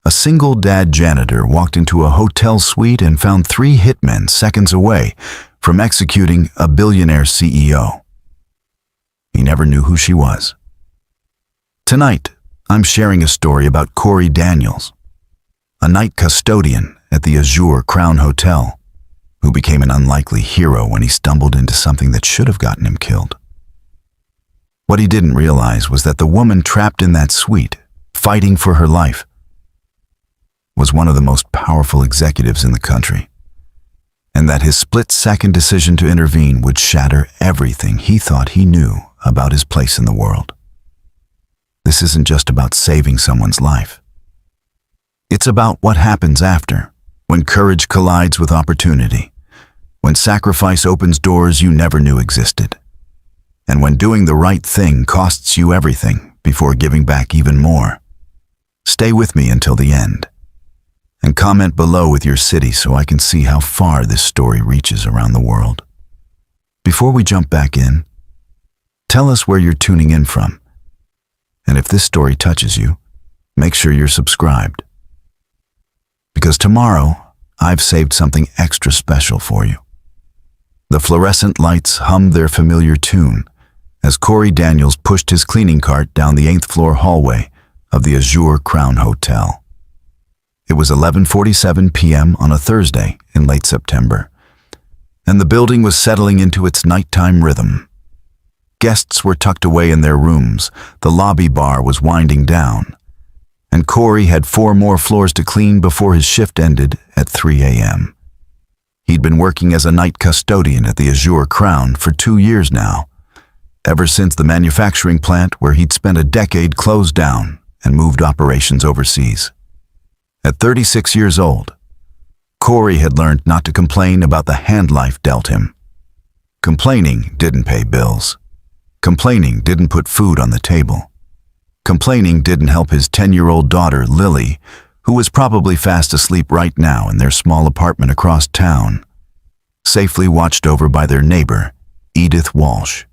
A single dad janitor walked into a hotel suite and found 3 hitmen seconds away from executing a billionaire CEO. He never knew who she was. Tonight, I'm sharing a story about Corey Daniels, a night custodian at the Azure Crown Hotel, who became an unlikely hero when he stumbled into something that should have gotten him killed. What he didn't realize was that the woman trapped in that suite, fighting for her life, was one of the most powerful executives in the country, and that his split-second decision to intervene would shatter everything he thought he knew about his place in the world. This isn't just about saving someone's life. It's about what happens after, when courage collides with opportunity, when sacrifice opens doors you never knew existed, and when doing the right thing costs you everything before giving back even more. Stay with me until the end, and comment below with your city so I can see how far this story reaches around the world. Before we jump back in, tell us where you're tuning in from, and if this story touches you, make sure you're subscribed. Because tomorrow, I've saved something extra special for you. The fluorescent lights hummed their familiar tune as Corey Daniels pushed his cleaning cart down the 8th floor hallway of the Azure Crown Hotel. It was 11:47 p.m. on a Thursday in late September, and the building was settling into its nighttime rhythm. Guests were tucked away in their rooms, the lobby bar was winding down, and Corey had 4 more floors to clean before his shift ended at 3 a.m. He'd been working as a night custodian at the Azure Crown for 2 years now, ever since the manufacturing plant where he'd spent a decade closed down and moved operations overseas. At 36 years old, Corey had learned not to complain about the hand life dealt him. Complaining didn't pay bills. Complaining didn't put food on the table. Complaining didn't help his 10-year-old daughter, Lily, who was probably fast asleep right now in their small apartment across town, safely watched over by their neighbor, Edith Walsh.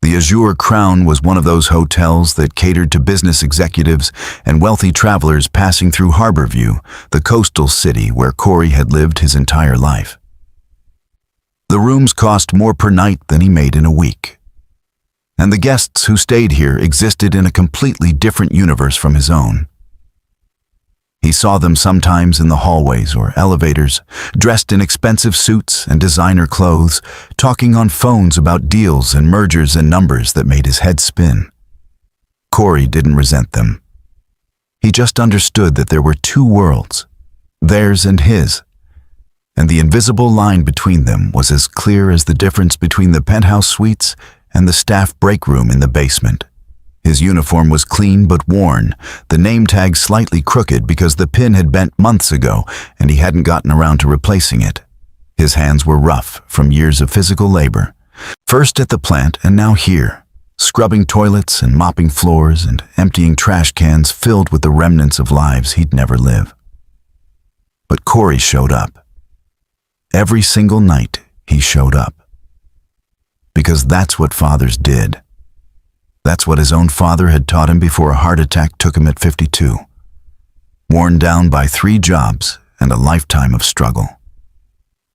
The Azure Crown was one of those hotels that catered to business executives and wealthy travelers passing through Harborview, the coastal city where Corey had lived his entire life. The rooms cost more per night than he made in a week, and the guests who stayed here existed in a completely different universe from his own. He saw them sometimes in the hallways or elevators, dressed in expensive suits and designer clothes, talking on phones about deals and mergers and numbers that made his head spin. Corey didn't resent them. He just understood that there were 2 worlds, theirs and his, and the invisible line between them was as clear as the difference between the penthouse suites and the staff break room in the basement. His uniform was clean but worn, the name tag slightly crooked because the pin had bent months ago and he hadn't gotten around to replacing it. His hands were rough from years of physical labor, first at the plant and now here, scrubbing toilets and mopping floors and emptying trash cans filled with the remnants of lives he'd never live. But Corey showed up. Every single night he showed up. Because that's what fathers did. That's what his own father had taught him before a heart attack took him at 52. Worn down by 3 jobs and a lifetime of struggle,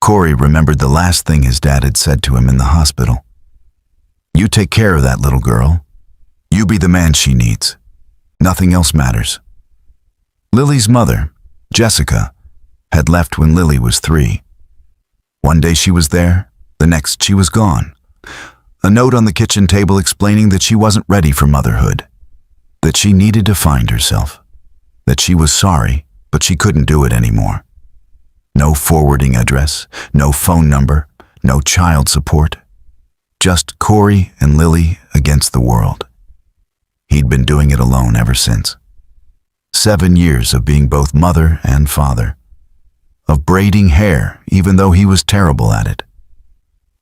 Corey remembered the last thing his dad had said to him in the hospital. "You take care of that little girl. You be the man she needs. Nothing else matters." Lily's mother, Jessica, had left when Lily was 3. One day she was there, the next she was gone. A note on the kitchen table explaining that she wasn't ready for motherhood, that she needed to find herself, that she was sorry, but she couldn't do it anymore. No forwarding address, no phone number, no child support. Just Corey and Lily against the world. He'd been doing it alone ever since. 7 years of being both mother and father. Of braiding hair, even though he was terrible at it.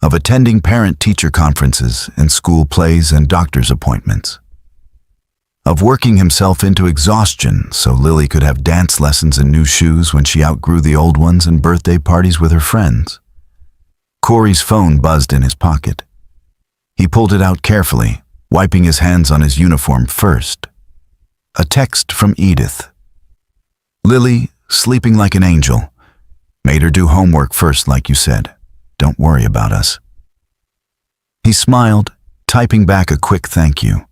Of attending parent-teacher conferences and school plays and doctor's appointments. Of working himself into exhaustion so Lily could have dance lessons and new shoes when she outgrew the old ones and birthday parties with her friends. Corey's phone buzzed in his pocket. He pulled it out carefully, wiping his hands on his uniform first. A text from Edith, Lily, sleeping like an angel. Made her do homework first, like you said. Don't worry about us. He smiled, typing back a quick thank you.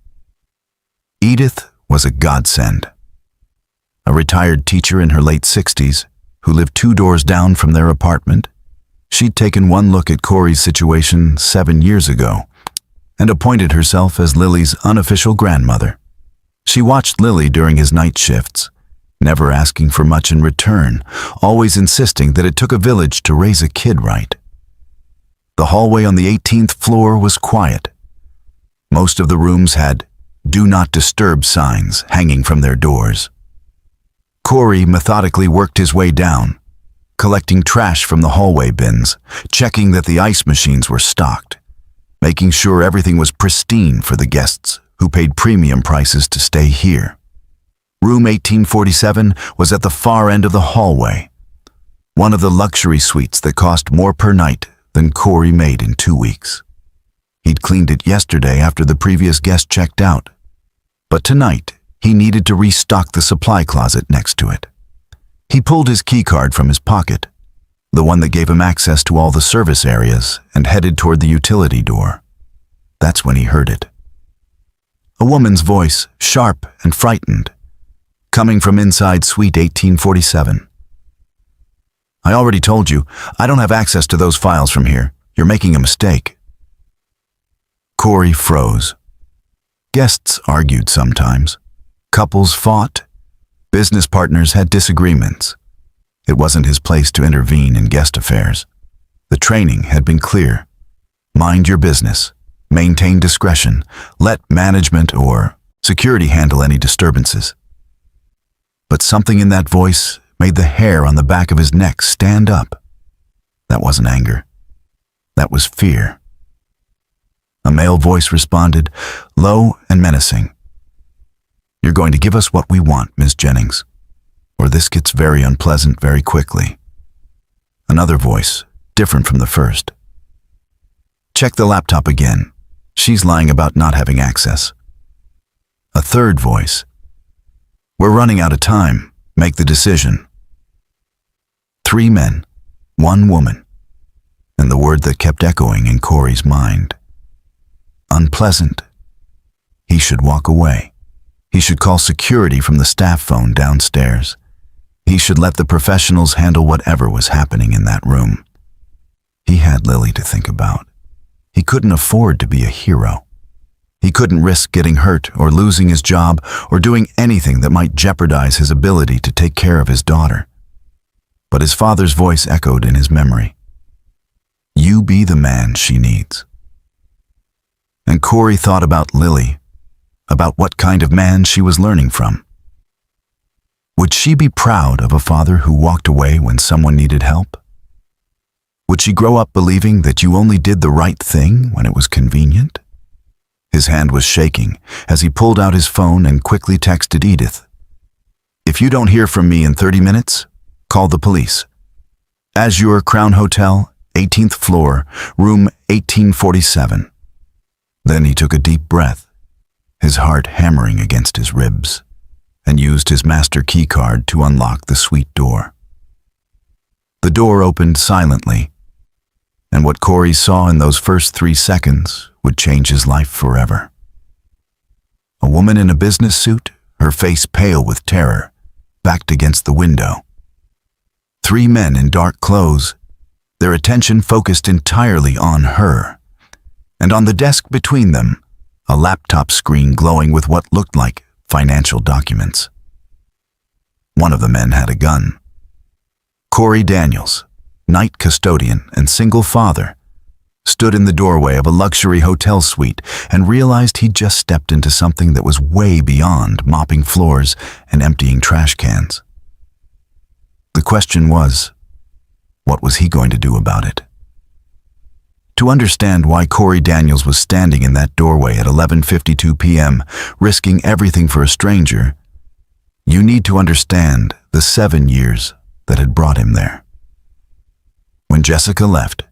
Edith was a godsend. A retired teacher in her late 60s, who lived 2 doors down from their apartment. She'd taken one look at Corey's situation 7 years ago and appointed herself as Lily's unofficial grandmother. She watched Lily during his night shifts, never asking for much in return, always insisting that it took a village to raise a kid right. The hallway on the 18th floor was quiet. Most of the rooms had "Do Not Disturb" signs hanging from their doors. Corey methodically worked his way down, collecting trash from the hallway bins, checking that the ice machines were stocked, making sure everything was pristine for the guests who paid premium prices to stay here. Room 1847 was at the far end of the hallway, one of the luxury suites that cost more per night than Corey made in 2 weeks. He'd cleaned it yesterday after the previous guest checked out, but tonight he needed to restock the supply closet next to it. He pulled his keycard from his pocket, the one that gave him access to all the service areas, and headed toward the utility door. That's when he heard it. A woman's voice, sharp and frightened, coming from inside suite 1847. "I already told you, I don't have access to those files from here. You're making a mistake." Corey froze. Guests argued sometimes. Couples fought. Business partners had disagreements. It wasn't his place to intervene in guest affairs. The training had been clear. Mind your business. Maintain discretion. Let management or security handle any disturbances. But something in that voice made the hair on the back of his neck stand up. That wasn't anger. That was fear. A male voice responded, low and menacing. "You're going to give us what we want, Miss Jennings, or this gets very unpleasant very quickly." Another voice, different from the first. "Check the laptop again. She's lying about not having access." A third voice. "We're running out of time. Make the decision." 3 men, 1 woman, and the word that kept echoing in Corey's mind. Unpleasant. He should walk away. He should call security from the staff phone downstairs. He should let the professionals handle whatever was happening in that room. He had Lily to think about. He couldn't afford to be a hero. He couldn't risk getting hurt or losing his job or doing anything that might jeopardize his ability to take care of his daughter. But his father's voice echoed in his memory. "You be the man she needs." And Corey thought about Lily, about what kind of man she was learning from. Would she be proud of a father who walked away when someone needed help? Would she grow up believing that you only did the right thing when it was convenient? His hand was shaking as he pulled out his phone and quickly texted Edith. "If you don't hear from me in 30 minutes, call the police. Azure Crown Hotel, 18th floor, room 1847. Then he took a deep breath, his heart hammering against his ribs, and used his master key card to unlock the suite door. The door opened silently, and what Corey saw in those first 3 seconds would change his life forever. A woman in a business suit, her face pale with terror, backed against the window. 3 men in dark clothes, their attention focused entirely on her, and on the desk between them, a laptop screen glowing with what looked like financial documents. One of the men had a gun. Corey Daniels, night custodian and single father, stood in the doorway of a luxury hotel suite and realized he'd just stepped into something that was way beyond mopping floors and emptying trash cans. The question was, what was he going to do about it? To understand why Corey Daniels was standing in that doorway at 11:52 p.m., risking everything for a stranger, you need to understand the 7 years that had brought him there. When Jessica left,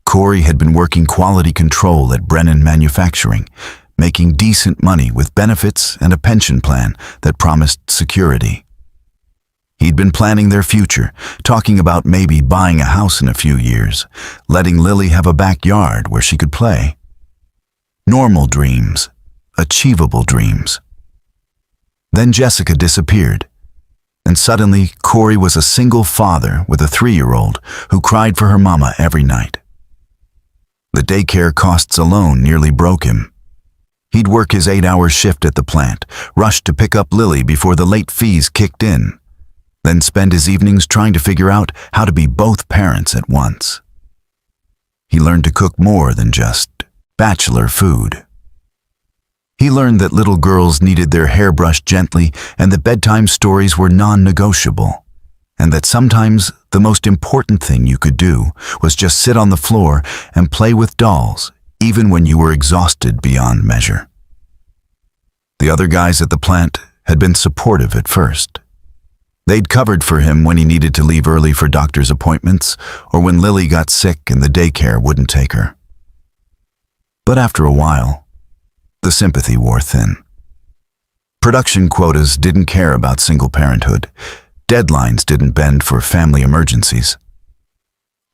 Corey had been working quality control at Brennan Manufacturing, making decent money with benefits and a pension plan that promised security. He'd been planning their future, talking about maybe buying a house in a few years, letting Lily have a backyard where she could play. Normal dreams, achievable dreams. Then Jessica disappeared, and suddenly Corey was a single father with a 3-year-old who cried for her mama every night. The daycare costs alone nearly broke him. He'd work his 8-hour shift at the plant, rush to pick up Lily before the late fees kicked in, then spend his evenings trying to figure out how to be both parents at once. He learned to cook more than just bachelor food. He learned that little girls needed their hair brushed gently and that bedtime stories were non-negotiable, and that sometimes the most important thing you could do was just sit on the floor and play with dolls, even when you were exhausted beyond measure. The other guys at the plant had been supportive at first. They'd covered for him when he needed to leave early for doctor's appointments or when Lily got sick and the daycare wouldn't take her. But after a while, the sympathy wore thin. Production quotas didn't care about single parenthood. Deadlines didn't bend for family emergencies.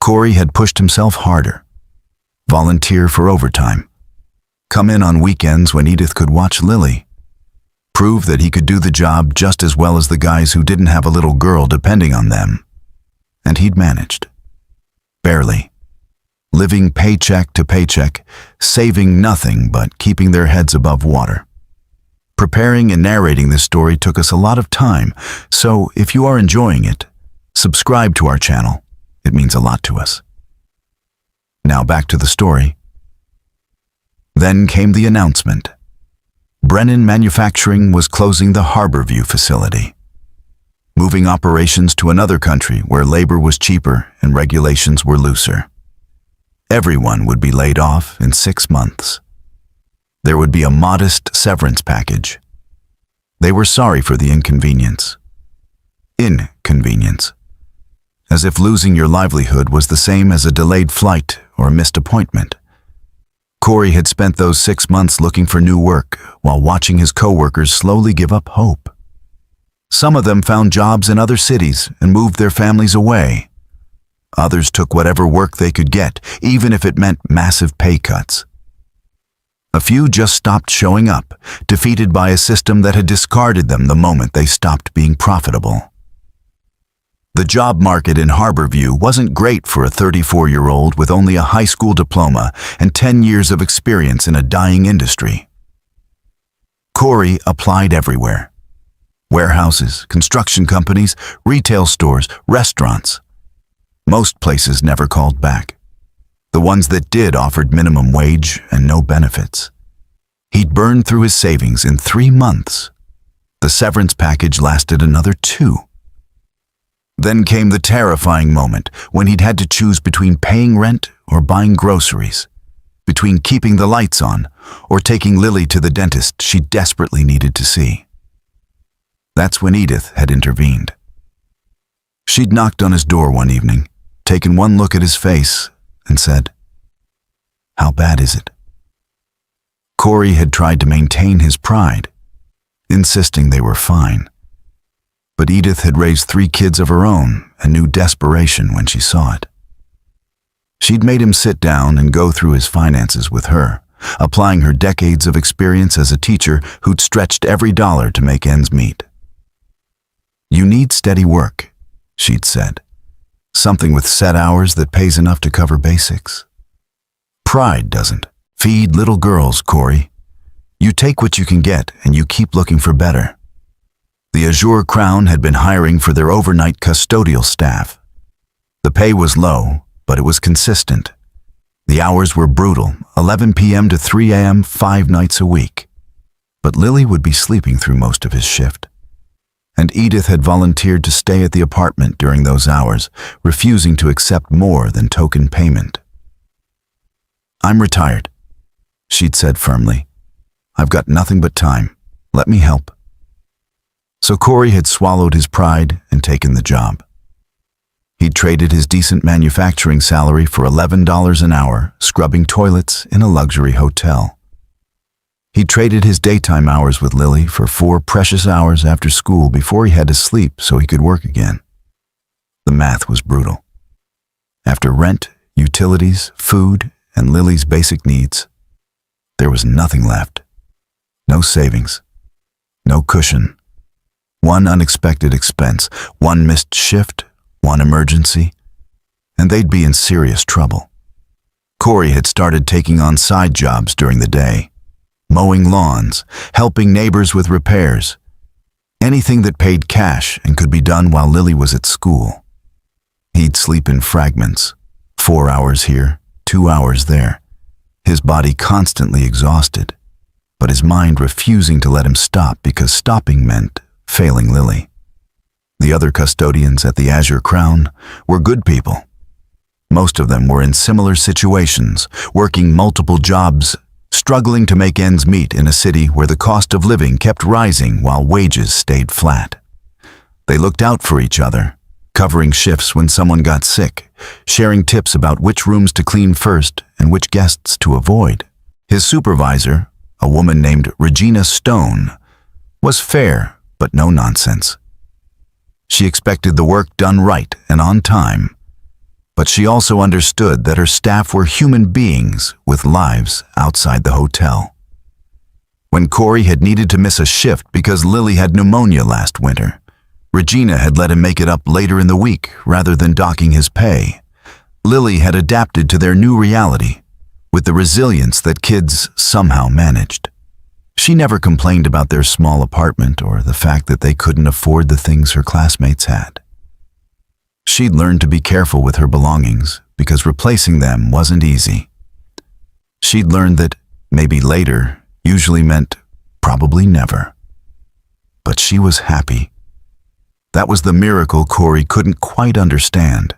Corey had pushed himself harder. Volunteer for overtime. Come in on weekends when Edith could watch Lily. Prove that he could do the job just as well as the guys who didn't have a little girl depending on them. And he'd managed. Barely. Living paycheck to paycheck, saving nothing but keeping their heads above water. Preparing and narrating this story took us a lot of time, so if you are enjoying it, subscribe to our channel. It means a lot to us. Now back to the story. Then came the announcement. Brennan Manufacturing was closing the Harborview facility, moving operations to another country where labor was cheaper and regulations were looser. Everyone would be laid off in 6 months. There would be a modest severance package. They were sorry for the inconvenience. Inconvenience. As if losing your livelihood was the same as a delayed flight or a missed appointment. Corey had spent those 6 months looking for new work while watching his coworkers slowly give up hope. Some of them found jobs in other cities and moved their families away. Others took whatever work they could get, even if it meant massive pay cuts. A few just stopped showing up, defeated by a system that had discarded them the moment they stopped being profitable. The job market in Harborview wasn't great for a 34-year-old with only a high school diploma and 10 years of experience in a dying industry. Corey applied everywhere. Warehouses, construction companies, retail stores, restaurants. Most places never called back. The ones that did offered minimum wage and no benefits. He'd burned through his savings in 3 months. The severance package lasted another 2. Then came the terrifying moment when he'd had to choose between paying rent or buying groceries, between keeping the lights on or taking Lily to the dentist she desperately needed to see. That's when Edith had intervened. She'd knocked on his door one evening, taken one look at his face, and said, "How bad is it?" Corey had tried to maintain his pride, insisting they were fine. But Edith had raised 3 kids of her own and knew desperation when she saw it. She'd made him sit down and go through his finances with her, applying her decades of experience as a teacher who'd stretched every dollar to make ends meet. "You need steady work," she'd said. "Something with set hours that pays enough to cover basics. Pride doesn't feed little girls, Corey. You take what you can get and you keep looking for better." The Azure Crown had been hiring for their overnight custodial staff. The pay was low, but it was consistent. The hours were brutal, 11 p.m. to 3 a.m. 5 nights a week. But Lily would be sleeping through most of his shift. And Edith had volunteered to stay at the apartment during those hours, refusing to accept more than token payment. "I'm retired," she'd said firmly. "I've got nothing but time. Let me help." So Corey had swallowed his pride and taken the job. He'd traded his decent manufacturing salary for $11 an hour, scrubbing toilets in a luxury hotel. He traded his daytime hours with Lily for 4 precious hours after school before he had to sleep so he could work again. The math was brutal. After rent, utilities, food, and Lily's basic needs, there was nothing left. No savings. No cushion. One unexpected expense, one missed shift, one emergency, and they'd be in serious trouble. Corey had started taking on side jobs during the day, mowing lawns, helping neighbors with repairs, anything that paid cash and could be done while Lily was at school. He'd sleep in fragments, 4 hours here, 2 hours there, his body constantly exhausted, but his mind refusing to let him stop because stopping meant failing Lily. The other custodians at the Azure Crown were good people. Most of them were in similar situations, working multiple jobs, struggling to make ends meet in a city where the cost of living kept rising while wages stayed flat. They looked out for each other, covering shifts when someone got sick, sharing tips about which rooms to clean first and which guests to avoid. His supervisor, a woman named Regina Stone, was fair but no nonsense. She expected the work done right and on time, but she also understood that her staff were human beings with lives outside the hotel. When Corey had needed to miss a shift because Lily had pneumonia last winter, Regina had let him make it up later in the week rather than docking his pay. Lily had adapted to their new reality with the resilience that kids somehow managed. She never complained about their small apartment or the fact that they couldn't afford the things her classmates had. She'd learned to be careful with her belongings because replacing them wasn't easy. She'd learned that maybe later usually meant probably never. But she was happy. That was the miracle Corey couldn't quite understand.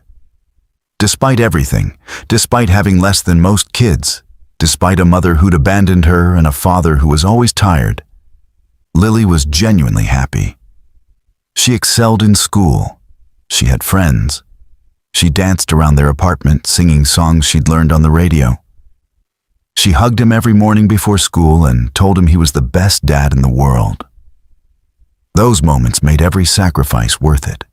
Despite everything, despite having less than most kids, despite a mother who'd abandoned her and a father who was always tired, Lily was genuinely happy. She excelled in school. She had friends. She danced around their apartment singing songs she'd learned on the radio. She hugged him every morning before school and told him he was the best dad in the world. Those moments made every sacrifice worth it.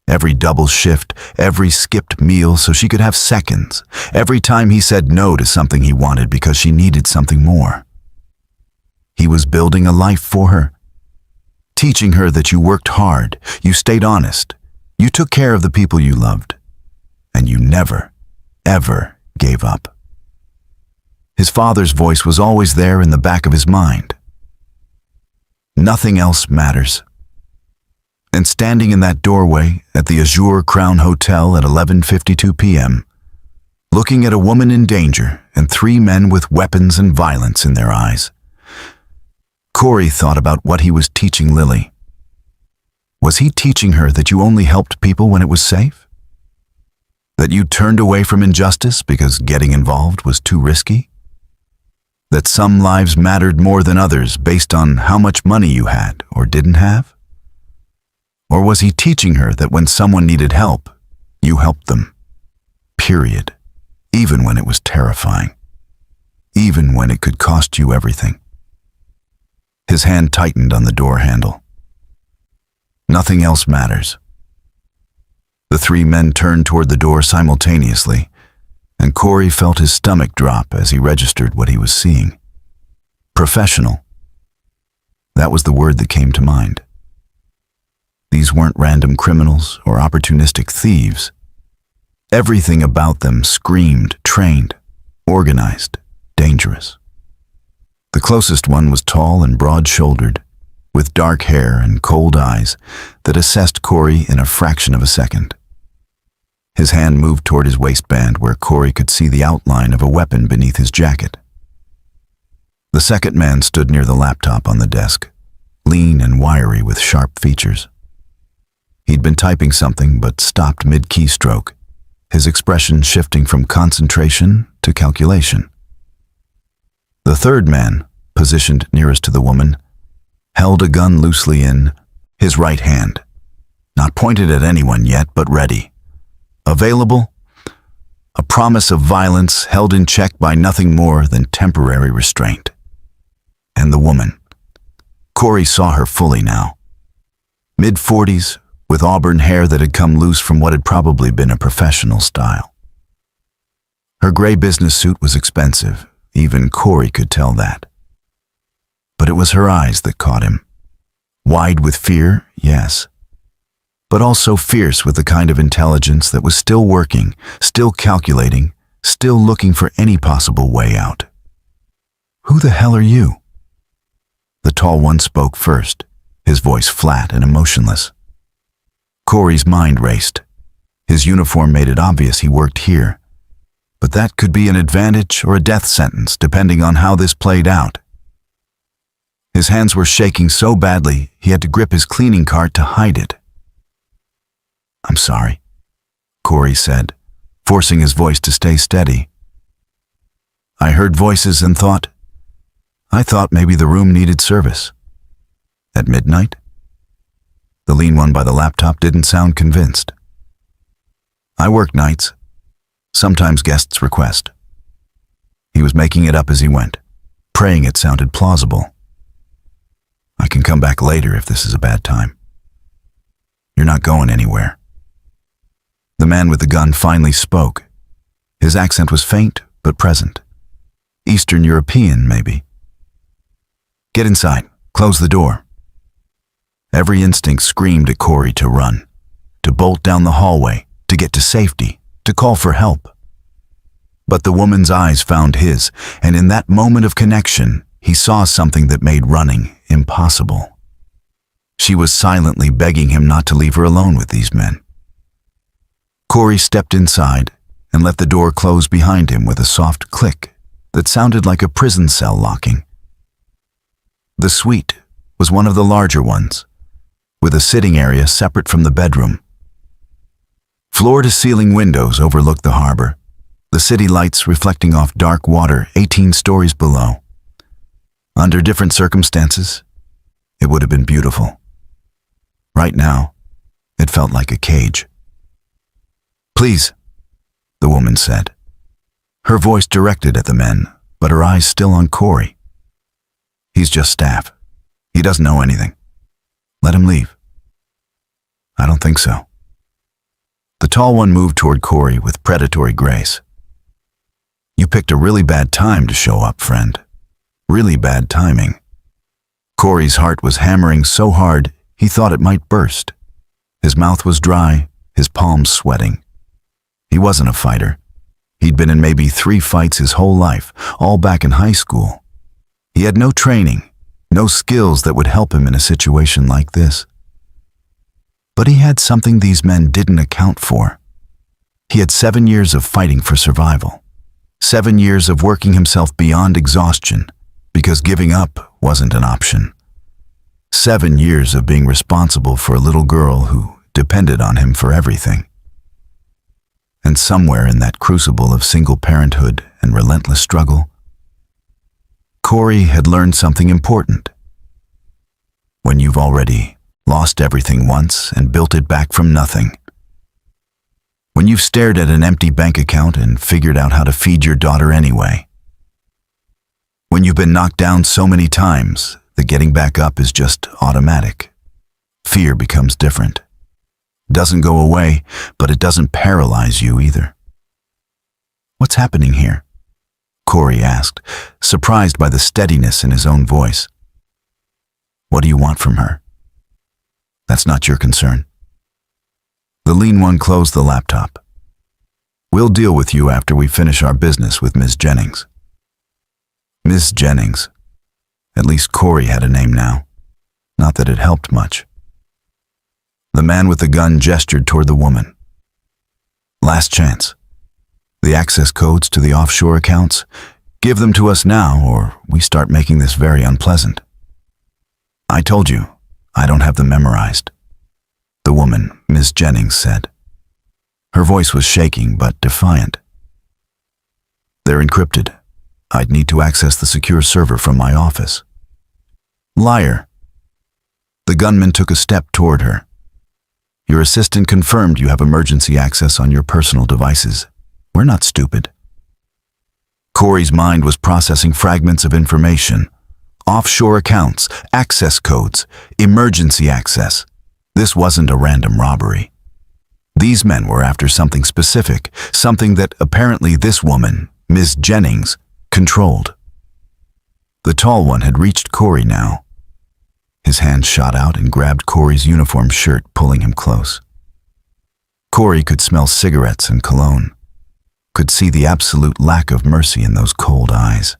Every double shift, every skipped meal so she could have seconds, every time he said no to something he wanted because she needed something more. He was building a life for her, teaching her that you worked hard, you stayed honest, you took care of the people you loved, and you never, ever gave up. His father's voice was always there in the back of his mind. Nothing else matters. And standing in that doorway at the Azure Crown Hotel at 11:52 p.m., looking at a woman in danger and 3 men with weapons and violence in their eyes, Corey thought about what he was teaching Lily. Was he teaching her that you only helped people when it was safe? That you turned away from injustice because getting involved was too risky? That some lives mattered more than others based on how much money you had or didn't have? Or was he teaching her that when someone needed help, you helped them? Period. Even when it was terrifying. Even when it could cost you everything. His hand tightened on the door handle. Nothing else matters. The 3 men turned toward the door simultaneously, and Corey felt his stomach drop as he registered what he was seeing. Professional. That was the word that came to mind. These weren't random criminals or opportunistic thieves. Everything about them screamed trained, organized, dangerous. The closest one was tall and broad-shouldered, with dark hair and cold eyes that assessed Corey in a fraction of a second. His hand moved toward his waistband where Corey could see the outline of a weapon beneath his jacket. The second man stood near the laptop on the desk, lean and wiry with sharp features. He'd been typing something but stopped mid-keystroke, his expression shifting from concentration to calculation. The third man, positioned nearest to the woman, held a gun loosely in his right hand, not pointed at anyone yet, but ready. Available, a promise of violence held in check by nothing more than temporary restraint. And the woman. Corey saw her fully now. Mid-40s, with auburn hair that had come loose from what had probably been a professional style. Her gray business suit was expensive, even Corey could tell that. But it was her eyes that caught him. Wide with fear, yes, but also fierce with the kind of intelligence that was still working, still calculating, still looking for any possible way out. "Who the hell are you?" The tall one spoke first, his voice flat and emotionless. Corey's mind raced. His uniform made it obvious he worked here, but that could be an advantage or a death sentence depending on how this played out. His hands were shaking so badly he had to grip his cleaning cart to hide it. "I'm sorry," Corey said, forcing his voice to stay steady. "I heard voices and I thought maybe the room needed service." "At midnight?" The lean one by the laptop didn't sound convinced. "I work nights. Sometimes guests request." He was making it up as he went, praying it sounded plausible. "I can come back later if this is a bad time." "You're not going anywhere." The man with the gun finally spoke. His accent was faint but present. Eastern European, maybe. "Get inside. Close the door." Every instinct screamed at Corey to run, to bolt down the hallway, to get to safety, to call for help. But the woman's eyes found his, and in that moment of connection, he saw something that made running impossible. She was silently begging him not to leave her alone with these men. Corey stepped inside and let the door close behind him with a soft click that sounded like a prison cell locking. The suite was one of the larger ones, with a sitting area separate from the bedroom. Floor-to-ceiling windows overlooked the harbor, the city lights reflecting off dark water 18 stories below. Under different circumstances, it would have been beautiful. Right now, it felt like a cage. "Please," the woman said, her voice directed at the men, but her eyes still on Corey. "He's just staff. He doesn't know anything. Let him leave." "I don't think so." The tall one moved toward Corey with predatory grace. "You picked a really bad time to show up, friend. Really bad timing." Corey's heart was hammering so hard he thought it might burst. His mouth was dry, his palms sweating. He wasn't a fighter. He'd been in maybe 3 fights his whole life, all back in high school. He had no training, no skills that would help him in a situation like this. But he had something these men didn't account for. He had 7 years of fighting for survival. 7 years of working himself beyond exhaustion, because giving up wasn't an option. 7 years of being responsible for a little girl who depended on him for everything. And somewhere in that crucible of single parenthood and relentless struggle, Corey had learned something important. When you've already lost everything once and built it back from nothing, when you've stared at an empty bank account and figured out how to feed your daughter anyway, when you've been knocked down so many times that getting back up is just automatic, fear becomes different. Doesn't go away, but it doesn't paralyze you either. "What's happening here?" Corey asked, surprised by the steadiness in his own voice. "What do you want from her?" "That's not your concern." The lean one closed the laptop. "We'll deal with you after we finish our business with Ms. Jennings." Ms. Jennings. At least Corey had a name now. Not that it helped much. The man with the gun gestured toward the woman. "Last chance. The access codes to the offshore accounts, give them to us now or we start making this very unpleasant." "I told you, I don't have them memorized," the woman, Ms. Jennings, said. Her voice was shaking but defiant. "They're encrypted. I'd need to access the secure server from my office." "Liar." The gunman took a step toward her. "Your assistant confirmed you have emergency access on your personal devices. We're not stupid." Corey's mind was processing fragments of information, Offshore accounts, access codes, emergency access. This wasn't a random robbery. These men were after something specific, something that apparently this woman, Ms. Jennings, controlled. The tall one had reached Corey now. His hand shot out and grabbed Corey's uniform shirt, pulling him close. Corey could smell cigarettes and cologne, could see the absolute lack of mercy in those cold eyes.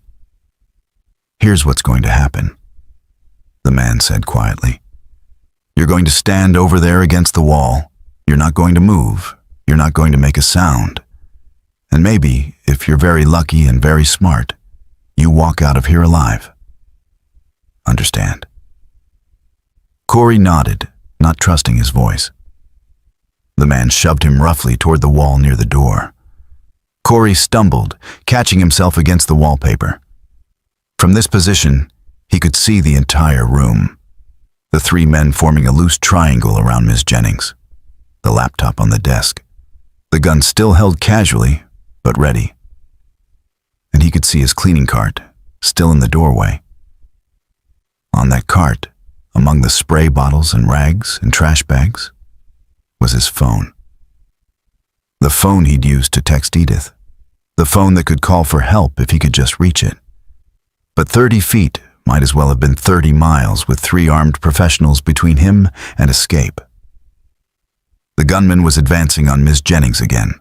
"Here's what's going to happen," the man said quietly. "You're going to stand over there against the wall. You're not going to move. You're not going to make a sound. And maybe, if you're very lucky and very smart, you walk out of here alive. Understand?" Corey nodded, not trusting his voice. The man shoved him roughly toward the wall near the door. Corey stumbled, catching himself against the wallpaper. From this position, he could see the entire room. The three men forming a loose triangle around Ms. Jennings. The laptop on the desk. The gun still held casually, but ready. And he could see his cleaning cart, still in the doorway. On that cart, among the spray bottles and rags and trash bags, was his phone. The phone he'd used to text Edith. The phone that could call for help if he could just reach it. But 30 feet might as well have been 30 miles with 3 armed professionals between him and escape. The gunman was advancing on Ms. Jennings again.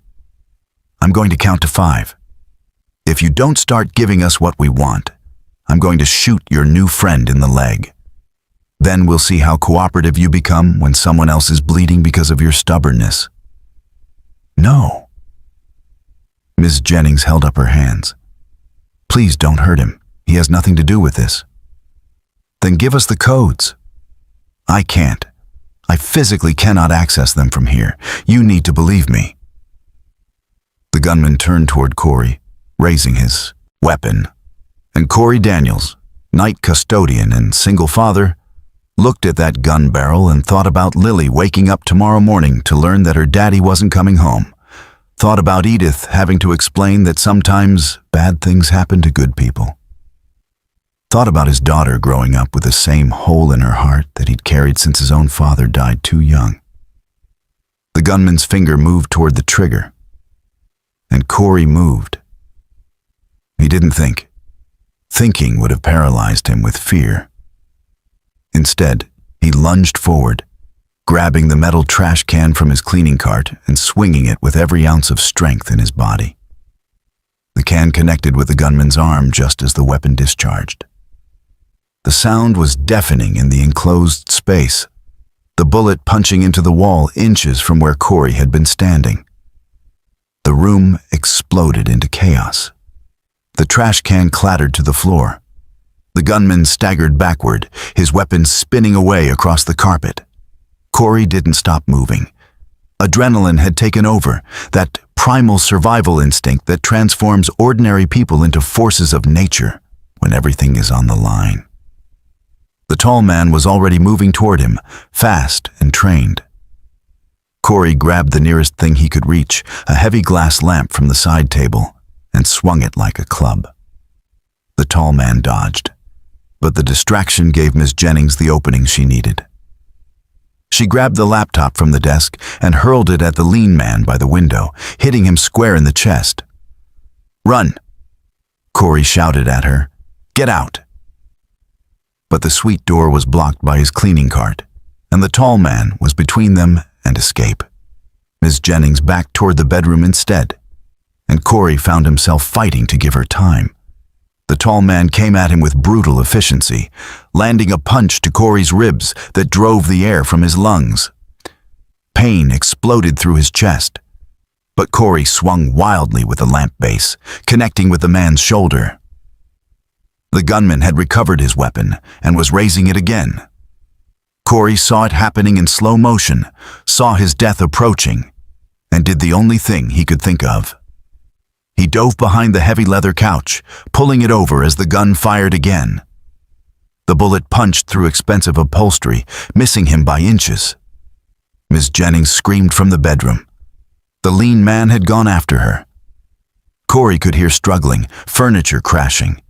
"I'm going to count to 5. If you don't start giving us what we want, I'm going to shoot your new friend in the leg. Then we'll see how cooperative you become when someone else is bleeding because of your stubbornness." "No." Ms. Jennings held up her hands. "Please don't hurt him. He has nothing to do with this." "Then give us the codes." "I can't. I physically cannot access them from here. You need to believe me." The gunman turned toward Corey, raising his weapon. And Corey Daniels, night custodian and single father, looked at that gun barrel and thought about Lily waking up tomorrow morning to learn that her daddy wasn't coming home. Thought about Edith having to explain that sometimes bad things happen to good people. Thought about his daughter growing up with the same hole in her heart that he'd carried since his own father died too young. The gunman's finger moved toward the trigger, and Corey moved. He didn't think. Thinking would have paralyzed him with fear. Instead, he lunged forward, grabbing the metal trash can from his cleaning cart and swinging it with every ounce of strength in his body. The can connected with the gunman's arm just as the weapon discharged. The sound was deafening in the enclosed space, the bullet punching into the wall inches from where Corey had been standing. The room exploded into chaos. The trash can clattered to the floor. The gunman staggered backward, his weapon spinning away across the carpet. Corey didn't stop moving. Adrenaline had taken over, that primal survival instinct that transforms ordinary people into forces of nature when everything is on the line. The tall man was already moving toward him, fast and trained. Corey grabbed the nearest thing he could reach, a heavy glass lamp from the side table, and swung it like a club. The tall man dodged, but the distraction gave Ms. Jennings the opening she needed. She grabbed the laptop from the desk and hurled it at the lean man by the window, hitting him square in the chest. "Run!" Corey shouted at her. "Get out!" But the suite door was blocked by his cleaning cart, and the tall man was between them and escape. Ms. Jennings backed toward the bedroom instead, and Corey found himself fighting to give her time. The tall man came at him with brutal efficiency, landing a punch to Corey's ribs that drove the air from his lungs. Pain exploded through his chest, but Corey swung wildly with the lamp base, connecting with the man's shoulder. The gunman had recovered his weapon and was raising it again. Corey saw it happening in slow motion, saw his death approaching, and did the only thing he could think of. He dove behind the heavy leather couch, pulling it over as the gun fired again. The bullet punched through expensive upholstery, missing him by inches. Ms. Jennings screamed from the bedroom. The lean man had gone after her. Corey could hear struggling, furniture crashing.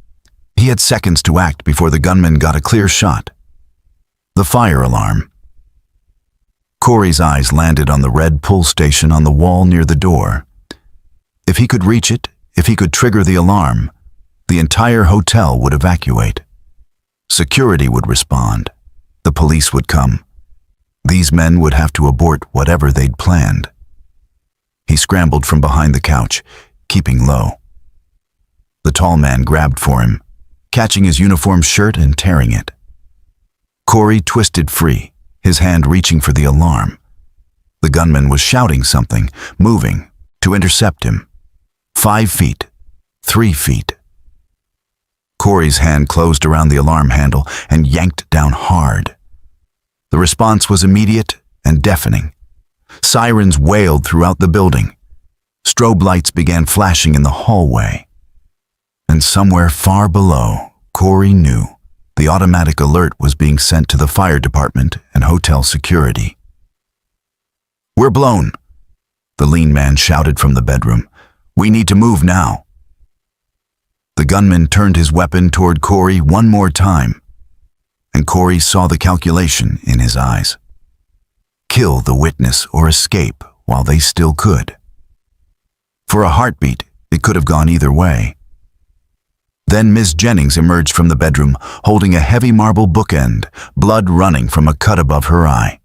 He had seconds to act before the gunman got a clear shot. The fire alarm. Corey's eyes landed on the red pull station on the wall near the door. If he could reach it, if he could trigger the alarm, the entire hotel would evacuate. Security would respond. The police would come. These men would have to abort whatever they'd planned. He scrambled from behind the couch, keeping low. The tall man grabbed for him, catching his uniform shirt and tearing it. Corey twisted free, his hand reaching for the alarm. The gunman was shouting something, moving, to intercept him. 5 feet, 3 feet. Corey's hand closed around the alarm handle and yanked down hard. The response was immediate and deafening. Sirens wailed throughout the building. Strobe lights began flashing in the hallway. And somewhere far below, Corey knew the automatic alert was being sent to the fire department and hotel security. "We're blown," the lean man shouted from the bedroom. "We need to move now." The gunman turned his weapon toward Corey one more time, and Corey saw the calculation in his eyes. Kill the witness or escape while they still could. For a heartbeat, it could have gone either way. Then Miss Jennings emerged from the bedroom, holding a heavy marble bookend, blood running from a cut above her eye.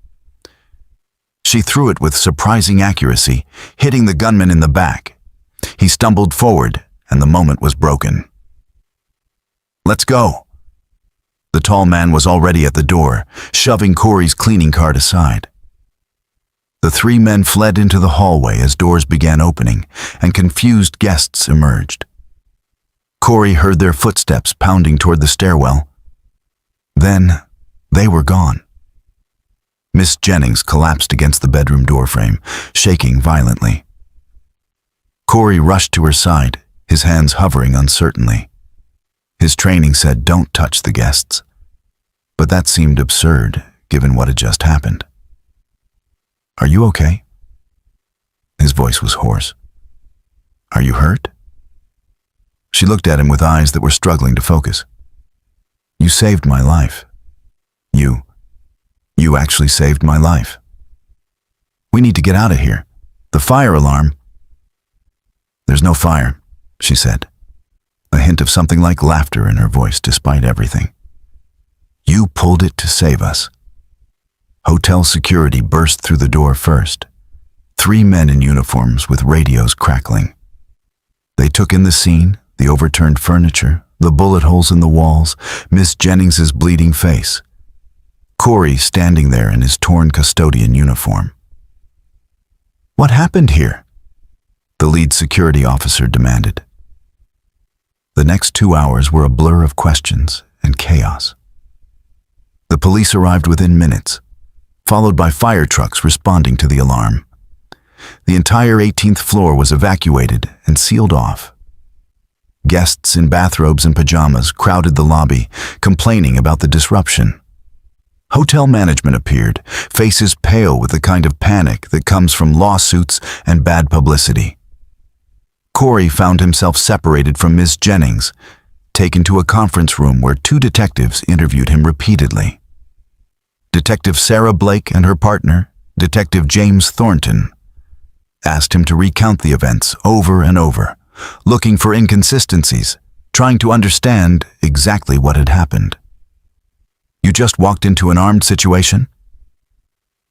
She threw it with surprising accuracy, hitting the gunman in the back. He stumbled forward, and the moment was broken. "Let's go." The tall man was already at the door, shoving Corey's cleaning cart aside. The 3 men fled into the hallway as doors began opening, and confused guests emerged. Corey heard their footsteps pounding toward the stairwell. Then, they were gone. Miss Jennings collapsed against the bedroom doorframe, shaking violently. Corey rushed to her side, his hands hovering uncertainly. His training said, "Don't touch the guests." But that seemed absurd, given what had just happened. "Are you okay?" His voice was hoarse. "Are you hurt?" She looked at him with eyes that were struggling to focus. "You saved my life. You actually saved my life. We need to get out of here. The fire alarm." "There's no fire," she said, a hint of something like laughter in her voice despite everything. "You pulled it to save us." Hotel security burst through the door first. 3 men in uniforms with radios crackling. They took in the scene, the overturned furniture, the bullet holes in the walls, Miss Jennings's bleeding face. Corey standing there in his torn custodian uniform. "What happened here?" the lead security officer demanded. The next 2 hours were a blur of questions and chaos. The police arrived within minutes, followed by fire trucks responding to the alarm. The entire 18th floor was evacuated and sealed off. Guests in bathrobes and pajamas crowded the lobby, complaining about the disruption. Hotel management appeared, faces pale with the kind of panic that comes from lawsuits and bad publicity. Corey found himself separated from Miss Jennings, taken to a conference room where 2 detectives interviewed him repeatedly. Detective Sarah Blake and her partner, Detective James Thornton, asked him to recount the events over and over, looking for inconsistencies, trying to understand exactly what had happened. "You just walked into an armed situation?"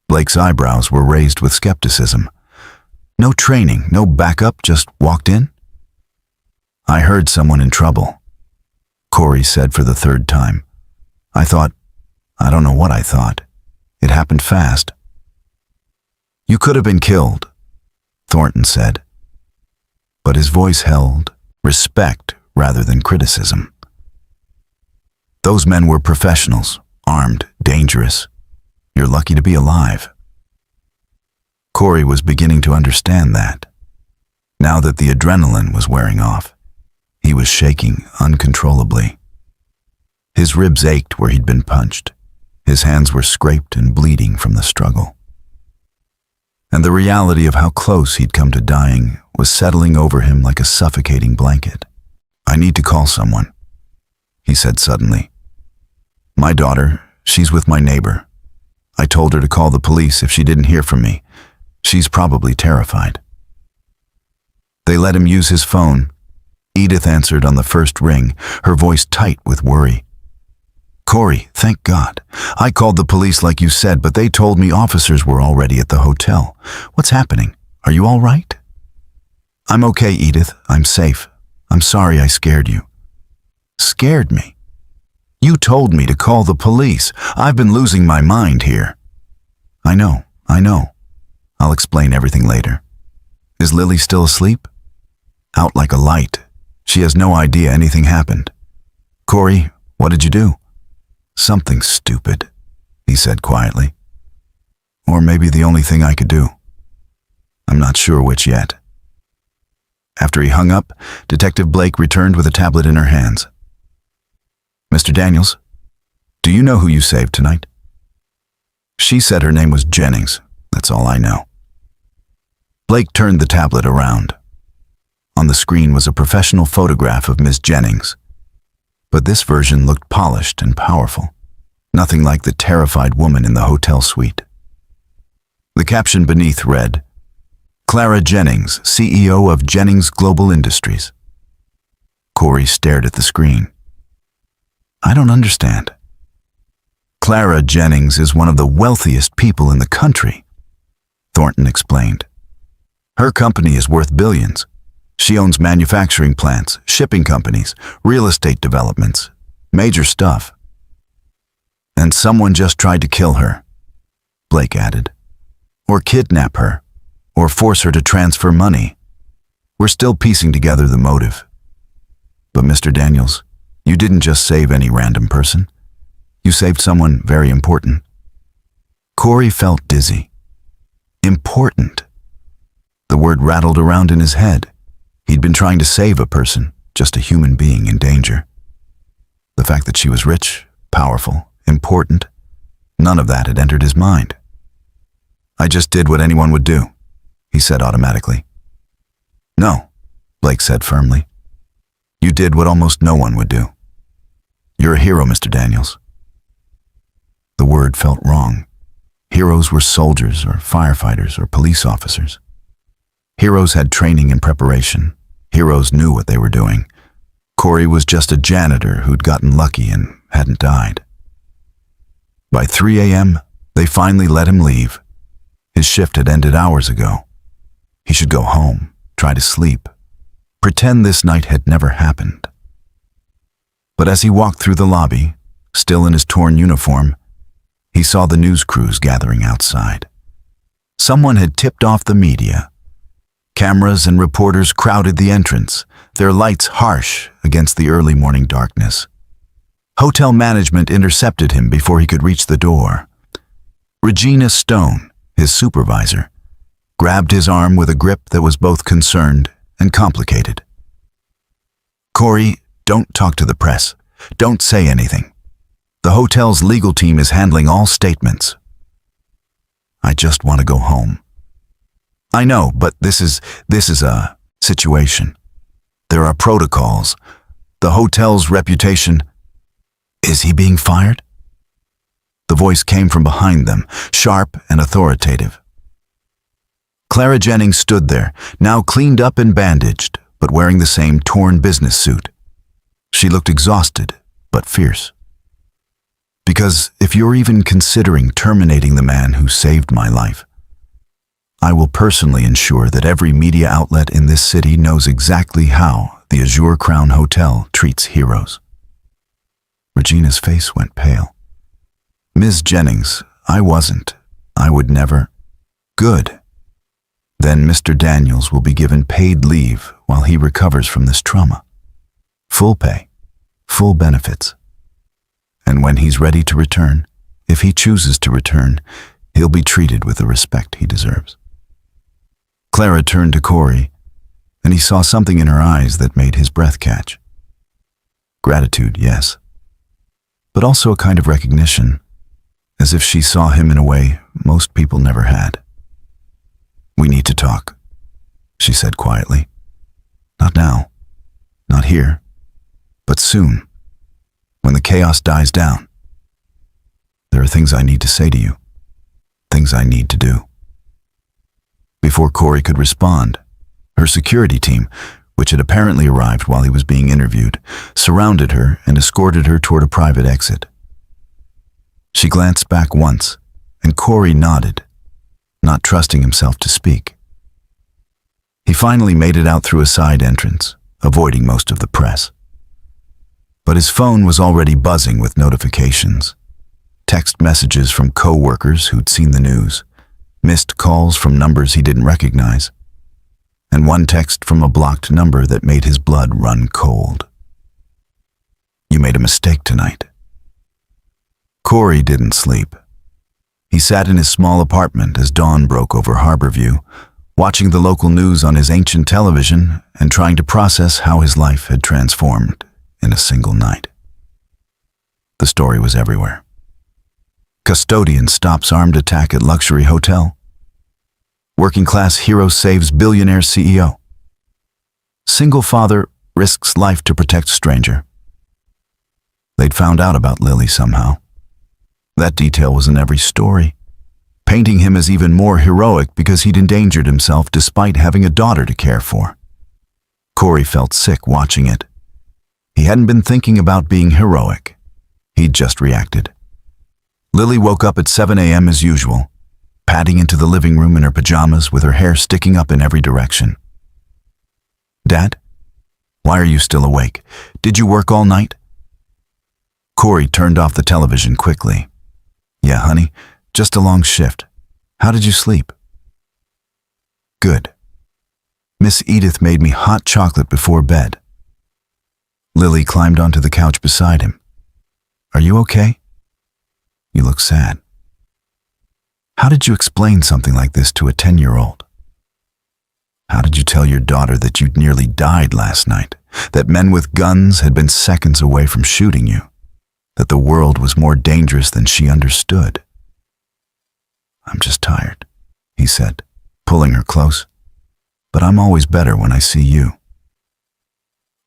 Blake's eyebrows were raised with skepticism. "No training, no backup, just walked in?" "I heard someone in trouble," Corey said for the 3rd time. I don't know what I thought. It happened fast." "You could have been killed," Thornton said. But his voice held respect rather than criticism. "Those men were professionals, armed, dangerous. You're lucky to be alive." Corey was beginning to understand that. Now that the adrenaline was wearing off, he was shaking uncontrollably. His ribs ached where he'd been punched. His hands were scraped and bleeding from the struggle. And the reality of how close he'd come to dying was settling over him like a suffocating blanket. "I need to call someone." he said suddenly. My daughter, she's with my neighbor. I told her to call the police if she didn't hear from me. She's probably terrified. They let him use his phone. Edith answered on the first ring, her voice tight with worry. Corey, thank God. I called the police like you said, but they told me officers were already at the hotel. What's happening? Are you all right? I'm okay, Edith. I'm safe. I'm sorry I scared you. Scared me? You told me to call the police. I've been losing my mind here. I know. I'll explain everything later. Is Lily still asleep? Out like a light. She has no idea anything happened. Corey, what did you do? Something stupid, he said quietly. Or maybe the only thing I could do. I'm not sure which yet. After he hung up, Detective Blake returned with a tablet in her hands. Mr. Daniels, do you know who you saved tonight? She said her name was Jennings. That's all I know. Blake turned the tablet around. On the screen was a professional photograph of Miss Jennings. But this version looked polished and powerful, nothing like the terrified woman in the hotel suite. The caption beneath read, Clara Jennings, CEO of Jennings Global Industries. Corey stared at the screen. I don't understand. Clara Jennings is one of the wealthiest people in the country, Thornton explained. Her company is worth billions. She owns manufacturing plants, shipping companies, real estate developments, major stuff. And someone just tried to kill her, Blake added. Or kidnap her, or force her to transfer money. We're still piecing together the motive. But Mr. Daniels, you didn't just save any random person. You saved someone very important. Corey felt dizzy. Important. The word rattled around in his head. He'd been trying to save a person, just a human being in danger. The fact that she was rich, powerful, important, none of that had entered his mind. I just did what anyone would do, he said automatically. No, Blake said firmly. You did what almost no one would do. You're a hero, Mr. Daniels. The word felt wrong. Heroes were soldiers or firefighters or police officers. Heroes had training and preparation. Heroes knew what they were doing. Corey was just a janitor who'd gotten lucky and hadn't died. By 3 a.m., they finally let him leave. His shift had ended hours ago. He should go home, try to sleep, pretend this night had never happened. But as he walked through the lobby, still in his torn uniform, he saw the news crews gathering outside. Someone had tipped off the media. Cameras and reporters crowded the entrance, their lights harsh against the early morning darkness. Hotel management intercepted him before he could reach the door. Regina Stone, his supervisor, grabbed his arm with a grip that was both concerned and complicated. Corey, don't talk to the press. Don't say anything. The hotel's legal team is handling all statements. I just want to go home. I know, but this is a situation. There are protocols. The hotel's reputation. Is he being fired? The voice came from behind them, sharp and authoritative. Clara Jennings stood there, now cleaned up and bandaged, but wearing the same torn business suit. She looked exhausted, but fierce. Because if you're even considering terminating the man who saved my life, I will personally ensure that every media outlet in this city knows exactly how the Azure Crown Hotel treats heroes. Regina's face went pale. Ms. Jennings, I wasn't. I would never. Good. Then Mr. Daniels will be given paid leave while he recovers from this trauma. Full pay, full benefits. And when he's ready to return, if he chooses to return, he'll be treated with the respect he deserves. Clara turned to Corey, and he saw something in her eyes that made his breath catch. Gratitude, yes, but also a kind of recognition, as if she saw him in a way most people never had. We need to talk, she said quietly. Not now, not here, but soon. when the chaos dies down. There are things I need to say to you, things I need to do. Before Corey could respond, her security team, which had apparently arrived while he was being interviewed, surrounded her and escorted her toward a private exit. She glanced back once, and Corey nodded, not trusting himself to speak. He finally made it out through a side entrance, avoiding most of the press. But his phone was already buzzing with notifications. Text messages from co-workers who'd seen the news, missed calls from numbers he didn't recognize, and one text from a blocked number that made his blood run cold. "You made a mistake tonight." Corey didn't sleep. He sat in his small apartment as dawn broke over Harborview, watching the local news on his ancient television and trying to process how his life had transformed in a single night. The story was everywhere. Custodian stops armed attack at luxury hotel. Working class hero saves billionaire CEO. Single father risks life to protect stranger. They'd found out about Lily somehow. That detail was in every story, painting him as even more heroic because he'd endangered himself despite having a daughter to care for. Corey felt sick watching it. He hadn't been thinking about being heroic. He'd just reacted. Lily woke up at 7 a.m. as usual, padding into the living room in her pajamas with her hair sticking up in every direction. "Dad? Why are you still awake? Did you work all night?" Corey turned off the television quickly. "Yeah, honey, just a long shift. How did you sleep?" "Good. Miss Edith made me hot chocolate before bed." Lily climbed onto the couch beside him. "Are you okay? You look sad. How did you explain something like this to a 10-year-old? How did you tell your daughter that you'd nearly died last night, that men with guns had been seconds away from shooting you, that the world was more dangerous than she understood?" "I'm just tired," he said, pulling her close. "But I'm always better when I see you."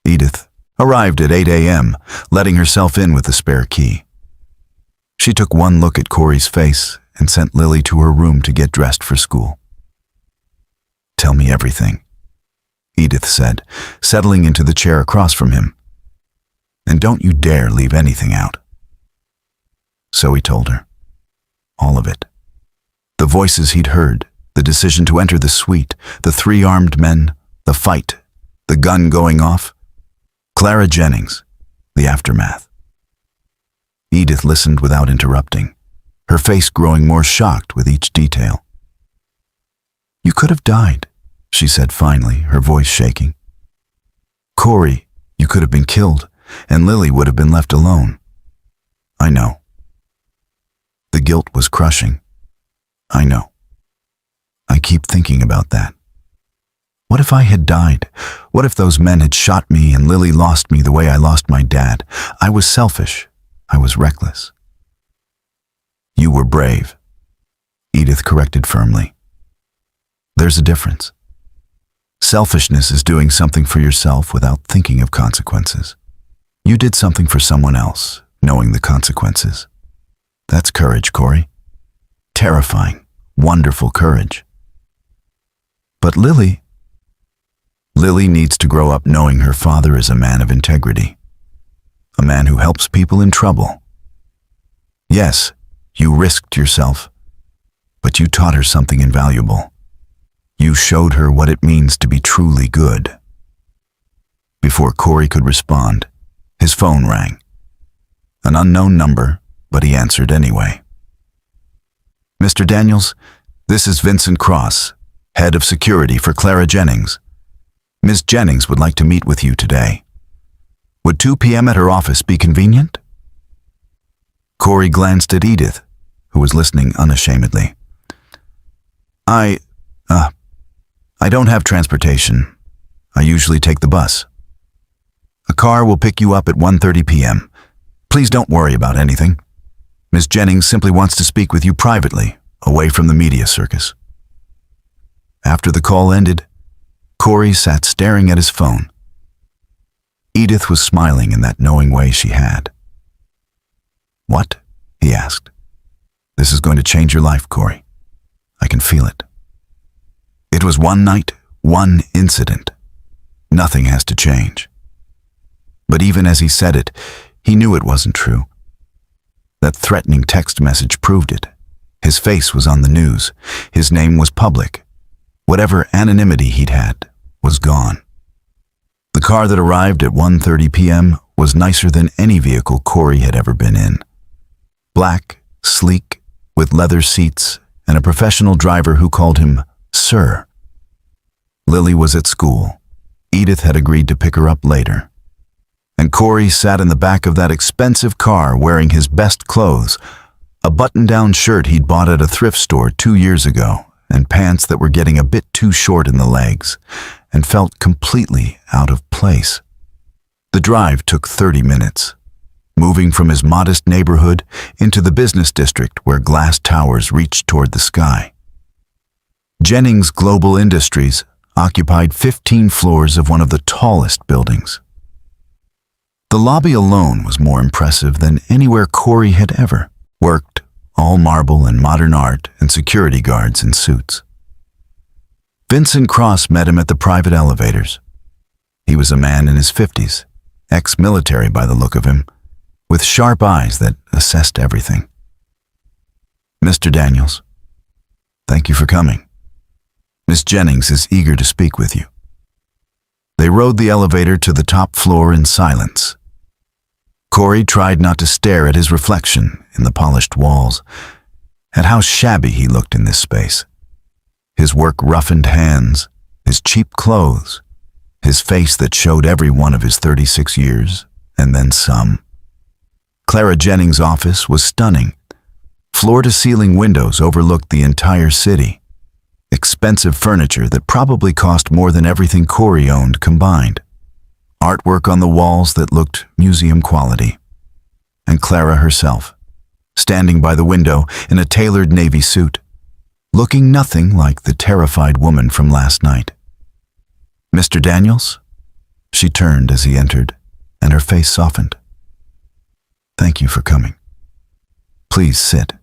Edith arrived at 8 a.m., letting herself in with the spare key. She took one look at Corey's face and sent Lily to her room to get dressed for school. "Tell me everything," Edith said, settling into the chair across from him. "And don't you dare leave anything out." So he told her. All of it. The voices he'd heard, the decision to enter the suite, the 3 armed men, the fight, the gun going off, Clara Jennings, the aftermath. Edith listened without interrupting, her face growing more shocked with each detail. "You could have died," she said finally, her voice shaking. "Corey, you could have been killed, and Lily would have been left alone." "I know." The guilt was crushing. "I know. I keep thinking about that. What if I had died? What if those men had shot me and Lily lost me the way I lost my dad? I was selfish. I was reckless." "You were brave," Edith corrected firmly. "There's a difference. Selfishness is doing something for yourself without thinking of consequences. You did something for someone else, knowing the consequences. That's courage, Corey. Terrifying, wonderful courage. But Lily needs to grow up knowing her father is a man of integrity, a man who helps people in trouble. Yes, you risked yourself, but you taught her something invaluable. You showed her what it means to be truly good." Before Corey could respond, his phone rang. An unknown number, but he answered anyway. "Mr. Daniels, this is Vincent Cross, head of security for Clara Jennings. Ms. Jennings would like to meet with you today. Would 2 p.m. at her office be convenient?" Corey glanced at Edith, who was listening unashamedly. I don't have transportation. I usually take the bus. A car will pick you up at 1:30 p.m. Please don't worry about anything. Ms. Jennings simply wants to speak with you privately, away from the media circus." After the call ended, Corey sat staring at his phone. Edith was smiling in that knowing way she had. What? He asked. This is going to change your life, Corey. I can feel it. It was one night, one incident. Nothing has to change. But even as he said it, he knew it wasn't true. That threatening text message proved it. His face was on the news. His name was public. Whatever anonymity he'd had was gone. The car that arrived at 1:30 p.m. was nicer than any vehicle Corey had ever been in. Black, sleek, with leather seats, and a professional driver who called him Sir. Lily was at school. Edith had agreed to pick her up later. And Corey sat in the back of that expensive car wearing his best clothes, a button-down shirt he'd bought at a thrift store 2 years ago, and pants that were getting a bit too short in the legs, and felt completely out of place. The drive took 30 minutes, moving from his modest neighborhood into the business district where glass towers reached toward the sky. Jennings Global Industries occupied 15 floors of one of the tallest buildings. The lobby alone was more impressive than anywhere Corey had ever worked, all marble and modern art and security guards in suits. Vincent Cross met him at the private elevators. He was a man in his 50s, ex-military by the look of him, with sharp eyes that assessed everything. Mr. Daniels, thank you for coming. Miss Jennings is eager to speak with you. They rode the elevator to the top floor in silence. Corey tried not to stare at his reflection in the polished walls, at how shabby he looked in this space. His work-roughened hands, his cheap clothes, his face that showed every one of his 36 years, and then some. Clara Jennings' office was stunning. Floor-to-ceiling windows overlooked the entire city. Expensive furniture that probably cost more than everything Corey owned combined. Artwork on the walls that looked museum quality. And Clara herself, standing by the window in a tailored navy suit, looking nothing like the terrified woman from last night. Mr. Daniels? She turned as he entered, and her face softened. Thank you for coming. Please sit.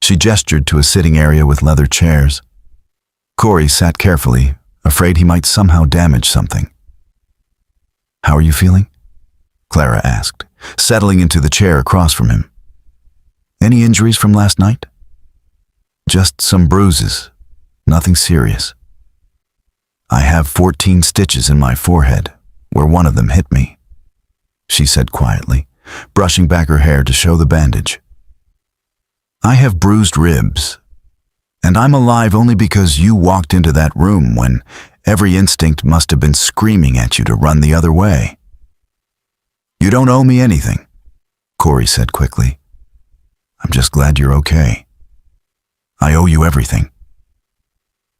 She gestured to a sitting area with leather chairs. Corey sat carefully, afraid he might somehow damage something. How are you feeling? Clara asked, settling into the chair across from him. Any injuries from last night? Just some bruises, nothing serious. I have 14 stitches in my forehead, where one of them hit me, she said quietly, brushing back her hair to show the bandage. I have bruised ribs, and I'm alive only because you walked into that room when every instinct must have been screaming at you to run the other way. You don't owe me anything, Corey said quickly. I'm just glad you're okay. I owe you everything.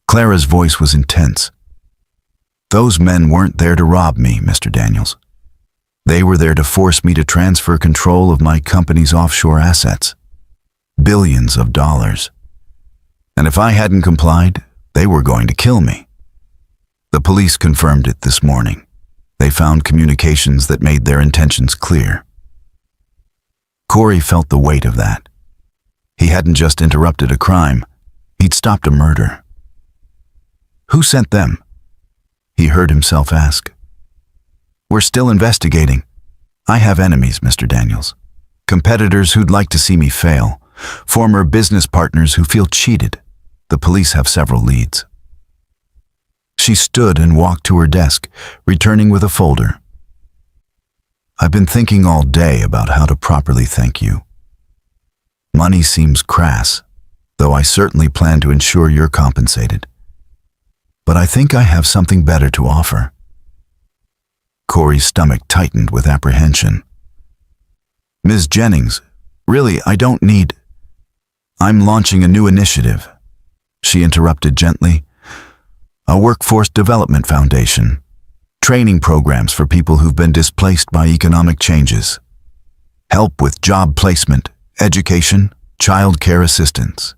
Clara's voice was intense. Those men weren't there to rob me, Mr. Daniels. They were there to force me to transfer control of my company's offshore assets. Billions of dollars. And if I hadn't complied, they were going to kill me. The police confirmed it this morning. They found communications that made their intentions clear. Corey felt the weight of that. He hadn't just interrupted a crime, he'd stopped a murder. Who sent them? He heard himself ask. We're still investigating. I have enemies, Mr. Daniels. Competitors who'd like to see me fail. Former business partners who feel cheated. The police have several leads. She stood and walked to her desk, returning with a folder. I've been thinking all day about how to properly thank you. Money seems crass, though I certainly plan to ensure you're compensated. But I think I have something better to offer. Corey's stomach tightened with apprehension. Ms. Jennings, really, I don't need... I'm launching a new initiative, she interrupted gently. A workforce development foundation. Training programs for people who've been displaced by economic changes. Help with job placement, education, child care assistance.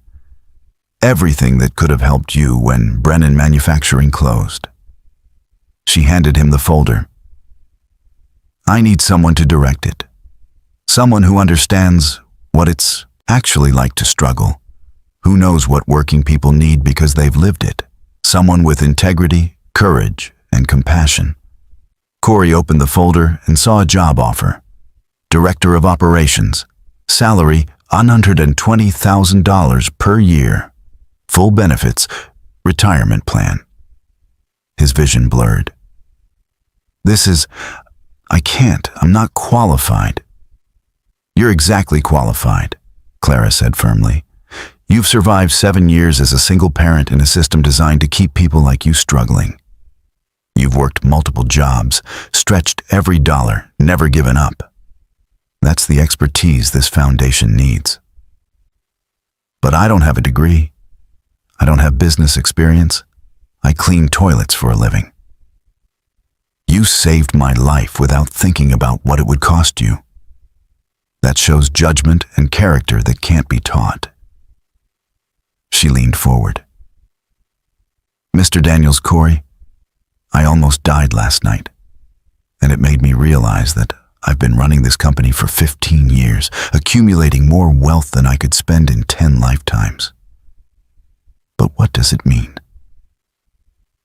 Everything that could have helped you when Brennan Manufacturing closed. She handed him the folder. I need someone to direct it. Someone who understands what it's actually like to struggle, who knows what working people need because they've lived it. Someone with integrity, courage, and compassion. Corey opened the folder and saw a job offer. Director of Operations. Salary $120,000 per year. Full benefits. Retirement plan. His vision blurred. I'm not qualified. You're exactly qualified, Clara said firmly. You've survived 7 years as a single parent in a system designed to keep people like you struggling. You've worked multiple jobs, stretched every dollar, never given up. That's the expertise this foundation needs. But I don't have a degree. I don't have business experience. I clean toilets for a living. You saved my life without thinking about what it would cost you. That shows judgment and character that can't be taught. She leaned forward. Mr. Daniels, Corey, I almost died last night, and it made me realize that I've been running this company for 15 years, accumulating more wealth than I could spend in 10 lifetimes. But what does it mean?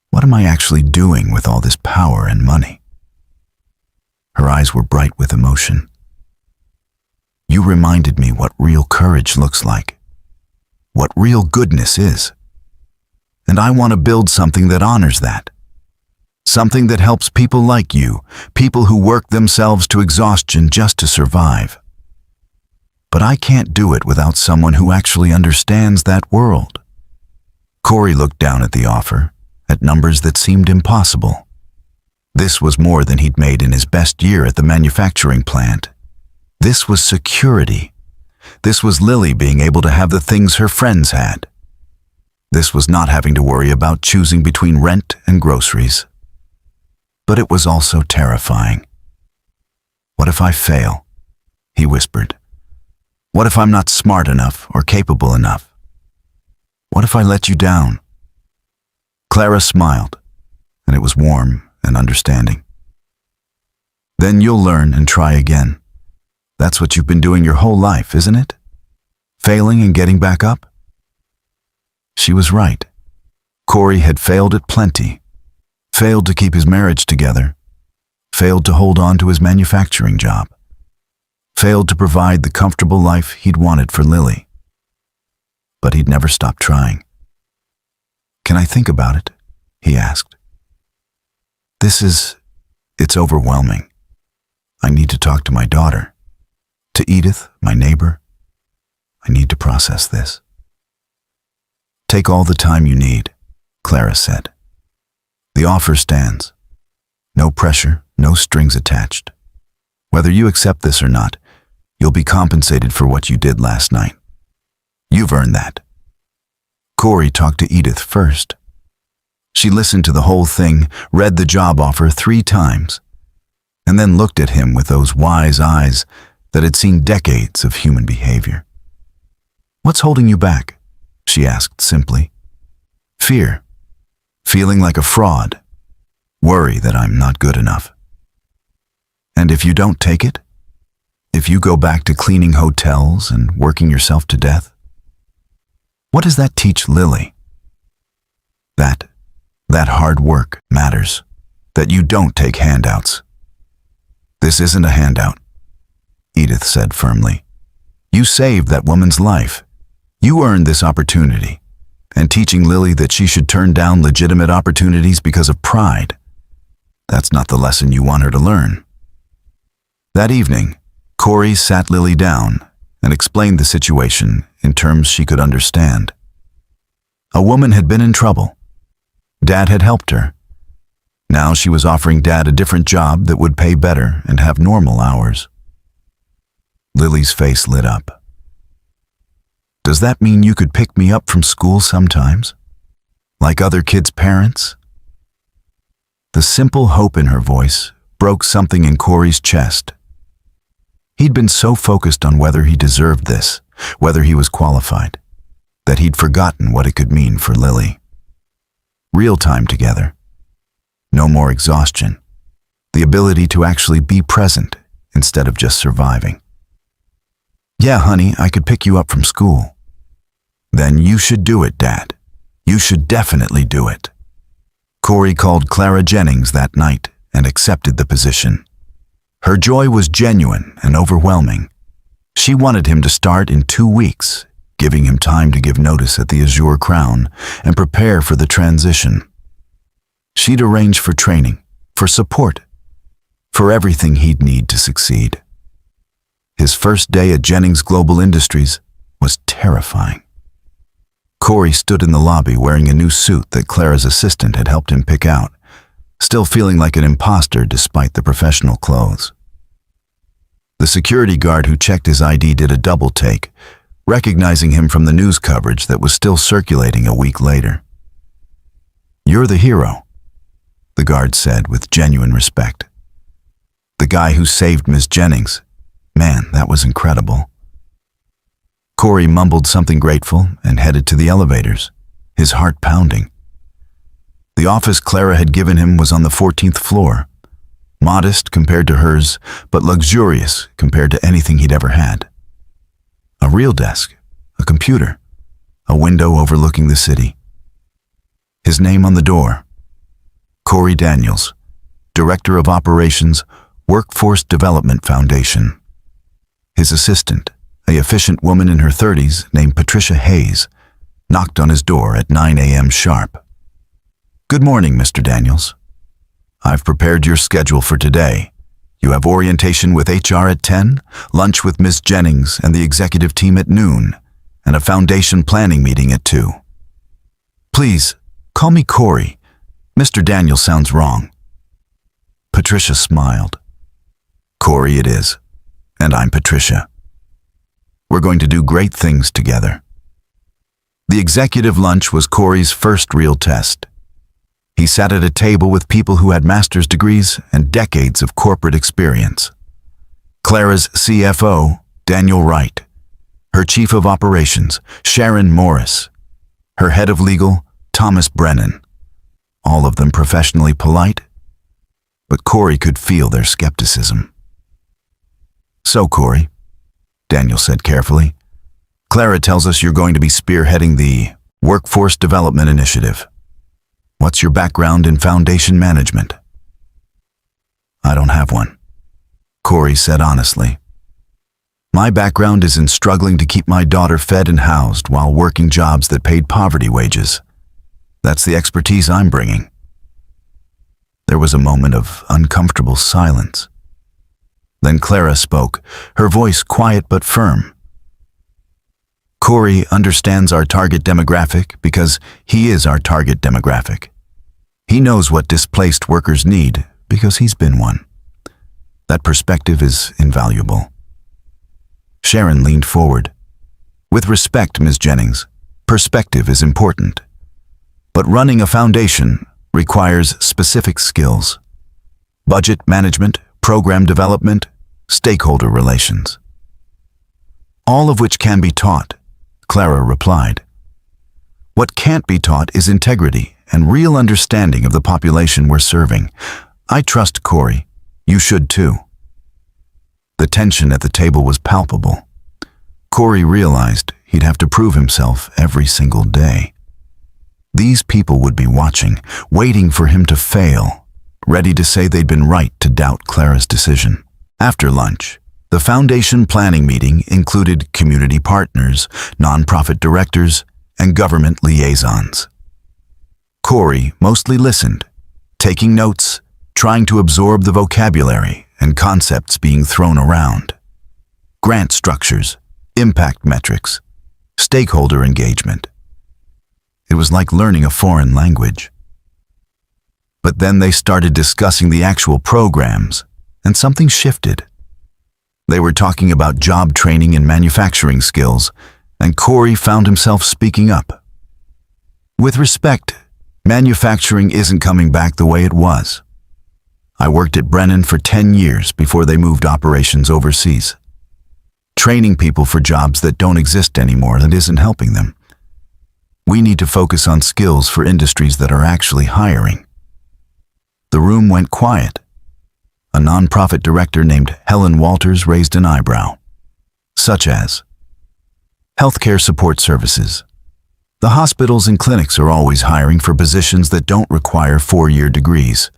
What am I actually doing with all this power and money? Her eyes were bright with emotion. You reminded me what real courage looks like, what real goodness is. And I want to build something that honors that. Something that helps people like you, people who work themselves to exhaustion just to survive. But I can't do it without someone who actually understands that world. Corey looked down at the offer, at numbers that seemed impossible. This was more than he'd made in his best year at the manufacturing plant. This was security. This was Lily being able to have the things her friends had. This was not having to worry about choosing between rent and groceries. But it was also terrifying. What if I fail? He whispered. What if I'm not smart enough or capable enough? What if I let you down? Clara smiled, and it was warm and understanding. Then you'll learn and try again. That's what you've been doing your whole life, isn't it? Failing and getting back up? She was right. Corey had failed at plenty. Failed to keep his marriage together. Failed to hold on to his manufacturing job. Failed to provide the comfortable life he'd wanted for Lily. But he'd never stopped trying. Can I think about it? He asked. It's overwhelming. I need to talk to my daughter. To Edith, my neighbor. I need to process this. Take all the time you need, Clara said. The offer stands. No pressure, no strings attached. Whether you accept this or not, you'll be compensated for what you did last night. You've earned that. Corey talked to Edith first. She listened to the whole thing, read the job offer 3 times, and then looked at him with those wise eyes that had seen decades of human behavior. What's holding you back? She asked simply. Fear. Feeling like a fraud. Worry that I'm not good enough. And if you don't take it? If you go back to cleaning hotels and working yourself to death? What does that teach Lily? That hard work matters. That you don't take handouts. This isn't a handout, Edith said firmly. You saved that woman's life. You earned this opportunity. And teaching Lily that she should turn down legitimate opportunities because of pride, that's not the lesson you want her to learn. That evening, Corey sat Lily down and explained the situation in terms she could understand. A woman had been in trouble. Dad had helped her. Now she was offering Dad a different job that would pay better and have normal hours. Lily's face lit up. Does that mean you could pick me up from school sometimes? Like other kids' parents? The simple hope in her voice broke something in Corey's chest. He'd been so focused on whether he deserved this, whether he was qualified, that he'd forgotten what it could mean for Lily. Real time together. No more exhaustion. The ability to actually be present instead of just surviving. "Yeah, honey, I could pick you up from school." "Then you should do it, Dad. You should definitely do it." Corey called Clara Jennings that night and accepted the position. Her joy was genuine and overwhelming. She wanted him to start in 2 weeks, giving him time to give notice at the Azure Crown and prepare for the transition. She'd arrange for training, for support, for everything he'd need to succeed. His first day at Jennings Global Industries was terrifying. Corey stood in the lobby wearing a new suit that Clara's assistant had helped him pick out, still feeling like an imposter despite the professional clothes. The security guard who checked his ID did a double take, recognizing him from the news coverage that was still circulating a week later. "You're the hero," the guard said with genuine respect. "The guy who saved Miss Jennings. Man, that was incredible." Corey mumbled something grateful and headed to the elevators, his heart pounding. The office Clara had given him was on the 14th floor, modest compared to hers, but luxurious compared to anything he'd ever had. A real desk, a computer, a window overlooking the city. His name on the door, Corey Daniels, Director of Operations, Workforce Development Foundation. His assistant, a efficient woman in her 30s named Patricia Hayes, knocked on his door at 9 a.m. sharp. "Good morning, Mr. Daniels. I've prepared your schedule for today. You have orientation with HR at 10, lunch with Ms. Jennings and the executive team at noon, and a foundation planning meeting at 2. Please, call me Corey. Mr. Daniels sounds wrong." Patricia smiled. "Corey it is, and I'm Patricia. We're going to do great things together." The executive lunch was Corey's first real test. He sat at a table with people who had master's degrees and decades of corporate experience. Clara's CFO, Daniel Wright, her chief of operations, Sharon Morris, her head of legal, Thomas Brennan, all of them professionally polite, but Corey could feel their skepticism. "So, Corey," Daniel said carefully, "Clara tells us you're going to be spearheading the Workforce Development Initiative. What's your background in foundation management?" "I don't have one," Corey said honestly. "My background is in struggling to keep my daughter fed and housed while working jobs that paid poverty wages. That's the expertise I'm bringing." There was a moment of uncomfortable silence. Then Clara spoke, her voice quiet but firm. "Corey understands our target demographic because he is our target demographic. He knows what displaced workers need because he's been one. That perspective is invaluable." Sharon leaned forward. "With respect, Ms. Jennings, perspective is important. But running a foundation requires specific skills: budget management, program development, stakeholder relations." "All of which can be taught," Clara replied. "What can't be taught is integrity and real understanding of the population we're serving. I trust Corey. You should too." The tension at the table was palpable. Corey realized he'd have to prove himself every single day. These people would be watching, waiting for him to fail, ready to say they'd been right to doubt Clara's decision. After lunch, the foundation planning meeting included community partners, nonprofit directors, and government liaisons. Corey mostly listened, taking notes, trying to absorb the vocabulary and concepts being thrown around. Grant structures, impact metrics, stakeholder engagement. It was like learning a foreign language. But then they started discussing the actual programs, and something shifted. They were talking about job training and manufacturing skills, and Corey found himself speaking up. "With respect, manufacturing isn't coming back the way it was. I worked at Brennan for 10 years before they moved operations overseas. Training people for jobs that don't exist anymore that isn't helping them. We need to focus on skills for industries that are actually hiring." The room went quiet. A nonprofit director named Helen Walters raised an eyebrow. such as healthcare support services. The hospitals and clinics are always hiring for positions that don't require 4-year degrees.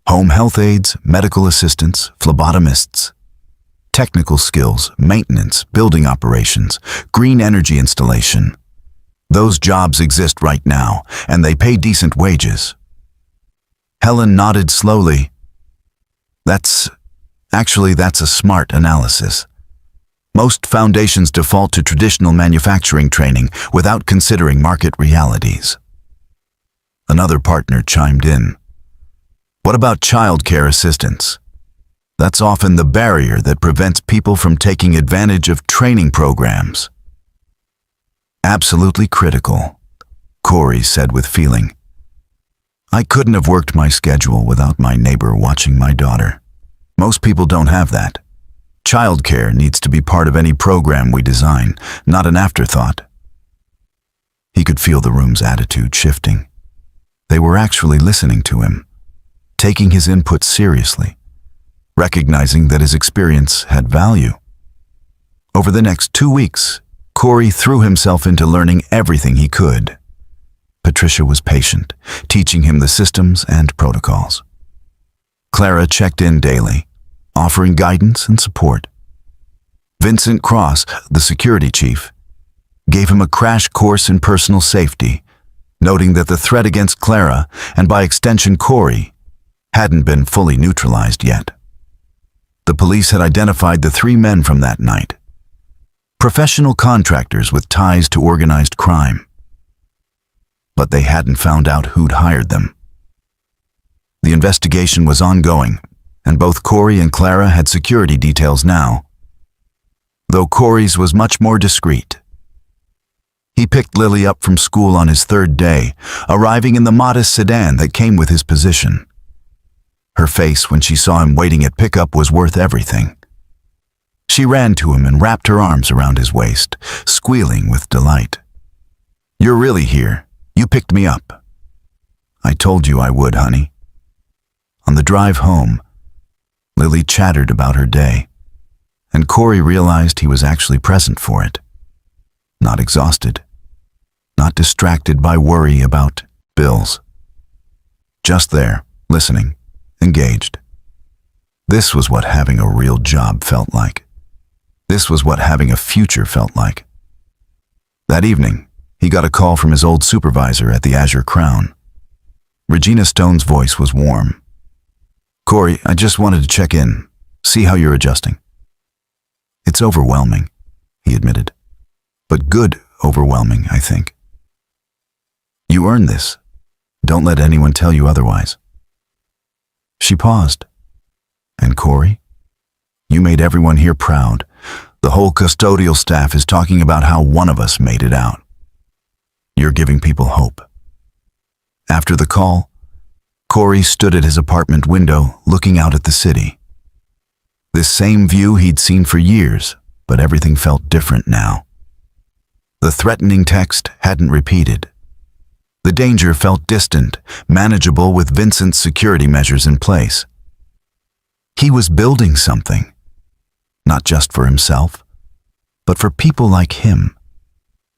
Home health aides, medical assistants, phlebotomists. Technical skills, maintenance, building operations, green energy installation. Those jobs exist right now, and they pay decent wages. Helen nodded slowly. That's a smart analysis. Most foundations default to traditional manufacturing training without considering market realities. Another partner chimed in. What about childcare assistants? That's often the barrier that prevents people from taking advantage of training programs. Absolutely critical, Corey said with feeling. I couldn't have worked my schedule without my neighbor watching my daughter. Most people don't have that. Childcare needs to be part of any program we design, not an afterthought. He could feel the room's attitude shifting. They were actually listening to him, taking his input seriously, recognizing that his experience had value. Over the next 2 weeks, Corey threw himself into learning everything he could. Patricia was patient, teaching him the systems and protocols. Clara checked in daily, offering guidance and support. Vincent Cross, the security chief, gave him a crash course in personal safety, noting that the threat against Clara, and by extension Corey, hadn't been fully neutralized yet. The police had identified the 3 men from that night. Professional contractors with ties to organized crime. But they hadn't found out who'd hired them. The investigation was ongoing, and both Corey and Clara had security details now, though Corey's was much more discreet. He picked Lily up from school on his 3rd day, arriving in the modest sedan that came with his position. Her face when she saw him waiting at pickup was worth everything. She ran to him and wrapped her arms around his waist, squealing with delight. You're really here. You picked me up. I told you I would, honey. On the drive home, Lily chattered about her day, and Corey realized he was actually present for it. Not exhausted, not distracted by worry about bills. Just there, listening, engaged. This was what having a real job felt like. This was what having a future felt like. That evening, he got a call from his old supervisor at the Azure Crown. Regina Stone's voice was warm. Corey, I just wanted to check in, see how you're adjusting. It's overwhelming, he admitted. But good overwhelming, I think. You earned this. Don't let anyone tell you otherwise. She paused. And Corey? You made everyone here proud. The whole custodial staff is talking about how one of us made it out. You're giving people hope. After the call, Corey stood at his apartment window, looking out at the city. This same view he'd seen for years, but everything felt different now. The threatening text hadn't repeated. The danger felt distant, manageable with Vincent's security measures in place. He was building something, not just for himself, but for people like him.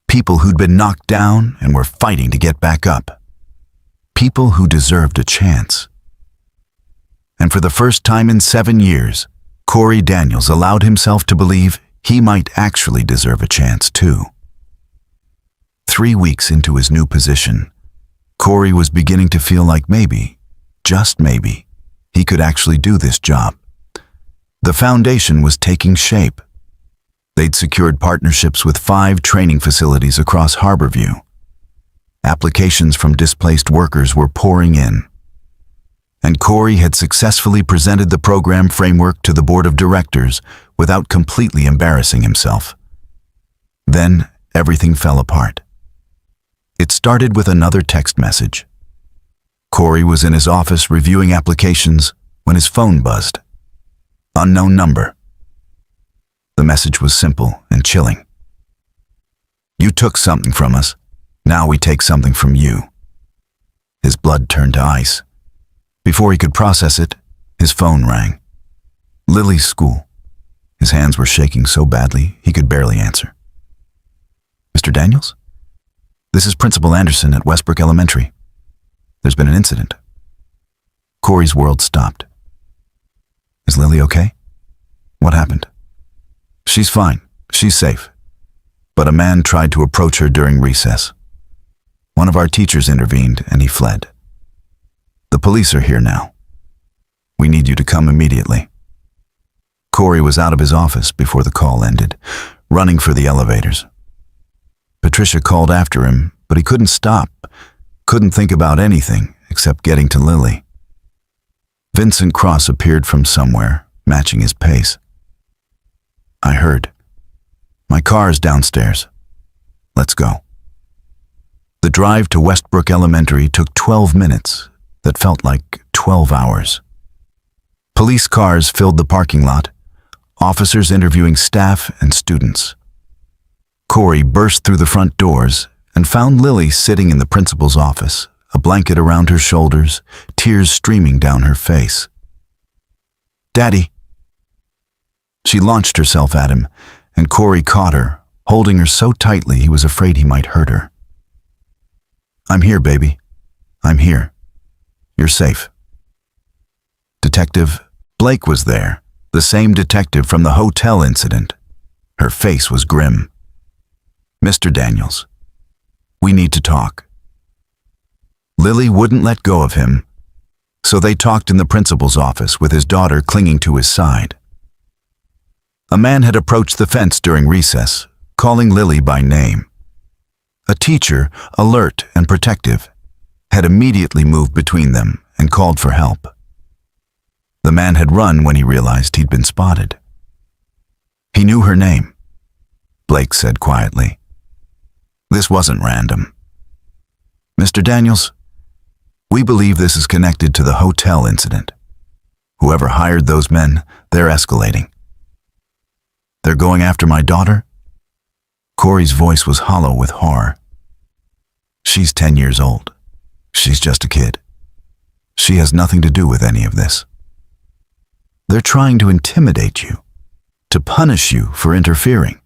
People who'd been knocked down and were fighting to get back up. People who deserved a chance. And for the first time in 7 years, Corey Daniels allowed himself to believe he might actually deserve a chance too. 3 weeks into his new position, Corey was beginning to feel like maybe, just maybe, he could actually do this job. The foundation was taking shape. They'd secured partnerships with 5 training facilities across Harborview. Applications from displaced workers were pouring in. And Corey had successfully presented the program framework to the board of directors without completely embarrassing himself. Then everything fell apart. It started with another text message. Corey was in his office reviewing applications when his phone buzzed. Unknown number. The message was simple and chilling. You took something from us. Now we take something from you. His blood turned to ice. Before he could process it, his phone rang. Lily's school. His hands were shaking so badly he could barely answer. "Mr. Daniels? This is Principal Anderson at Westbrook Elementary. There's been an incident." Corey's world stopped. "Is Lily okay? What happened?" "She's fine. She's safe. But a man tried to approach her during recess. One of our teachers intervened and he fled. The police are here now. We need you to come immediately." Corey was out of his office before the call ended, running for the elevators. Patricia called after him, but he couldn't stop, couldn't think about anything except getting to Lily. Vincent Cross appeared from somewhere, matching his pace. "I heard. My car is downstairs. Let's go." The drive to Westbrook Elementary took 12 minutes that felt like 12 hours. Police cars filled the parking lot, officers interviewing staff and students. Corey burst through the front doors and found Lily sitting in the principal's office, a blanket around her shoulders, tears streaming down her face. "Daddy." She launched herself at him, and Corey caught her, holding her so tightly he was afraid he might hurt her. "I'm here, baby. I'm here. You're safe." Detective Blake was there, the same detective from the hotel incident. Her face was grim. "Mr. Daniels, we need to talk." Lily wouldn't let go of him, so they talked in the principal's office with his daughter clinging to his side. A man had approached the fence during recess, calling Lily by name. A teacher, alert and protective, had immediately moved between them and called for help. The man had run when he realized he'd been spotted. "He knew her name," Blake said quietly. "This wasn't random. Mr. Daniels, we believe this is connected to the hotel incident. Whoever hired those men, they're escalating." "They're going after my daughter?" Corey's voice was hollow with horror. "She's 10 years old. She's just a kid. She has nothing to do with any of this. They're trying to intimidate you, to punish you for interfering."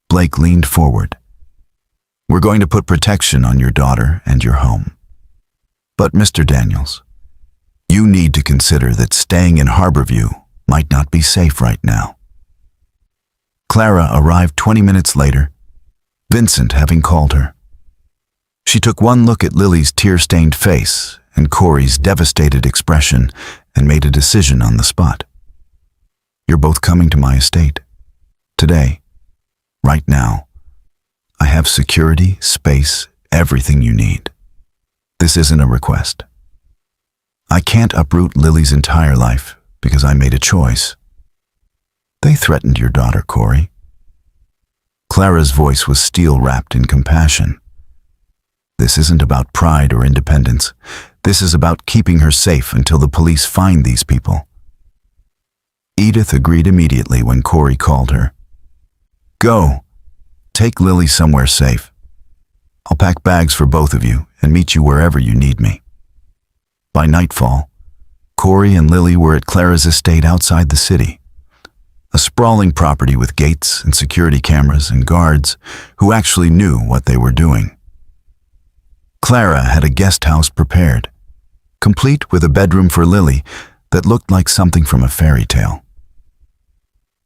Blake leaned forward. "We're going to put protection on your daughter and your home. But Mr. Daniels, you need to consider that staying in Harborview might not be safe right now." Clara arrived 20 minutes later, Vincent having called her. She took one look at Lily's tear-stained face and Corey's devastated expression and made a decision on the spot. "You're both coming to my estate. Today. Right now. I have security, space, everything you need. This isn't a request. I can't uproot Lily's entire life because I made a choice. They threatened your daughter, Corey." Clara's voice was steel-wrapped in compassion. "This isn't about pride or independence. This is about keeping her safe until the police find these people." Edith agreed immediately when Corey called her. "Go. Take Lily somewhere safe. I'll pack bags for both of you and meet you wherever you need me." By nightfall, Corey and Lily were at Clara's estate outside the city, a sprawling property with gates and security cameras and guards who actually knew what they were doing. Clara had a guest house prepared, complete with a bedroom for Lily that looked like something from a fairy tale.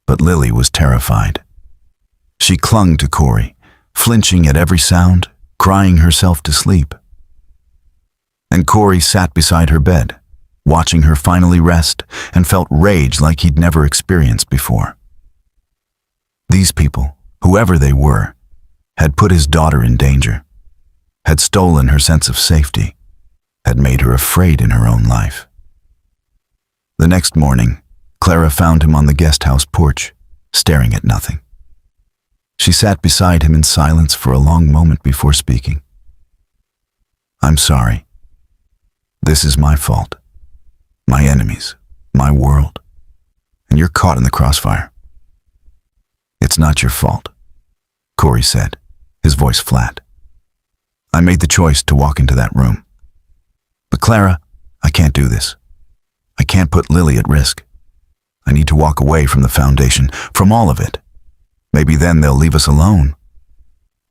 But Lily was terrified. She clung to Corey, flinching at every sound, crying herself to sleep. And Corey sat beside her bed, watching her finally rest, and felt rage like he'd never experienced before. These people, whoever they were, had put his daughter in danger, had stolen her sense of safety, had made her afraid in her own life. The next morning, Clara found him on the guest house porch, staring at nothing. She sat beside him in silence for a long moment before speaking. "I'm sorry. This is my fault. My enemies, my world, and you're caught in the crossfire." "It's not your fault," Corey said, his voice flat. "I made the choice to walk into that room. But Clara, I can't do this. I can't put Lily at risk. I need to walk away from the foundation, from all of it. Maybe then they'll leave us alone.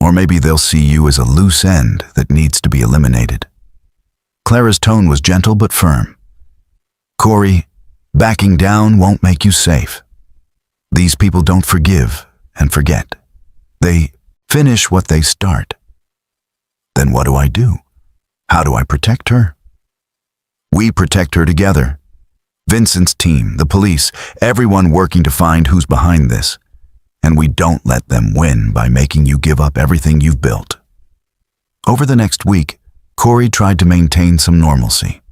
Or maybe they'll see you as a loose end that needs to be eliminated. Clara's tone was gentle but firm. Corey, backing down won't make you safe. These people don't forgive and forget. They finish what they start. Then what do I do? How do I protect her? We protect her together. Vincent's team, the police, everyone working to find who's behind this. And we don't let them win by making you give up everything you've built. Over the next week, Corey tried to maintain some normalcy.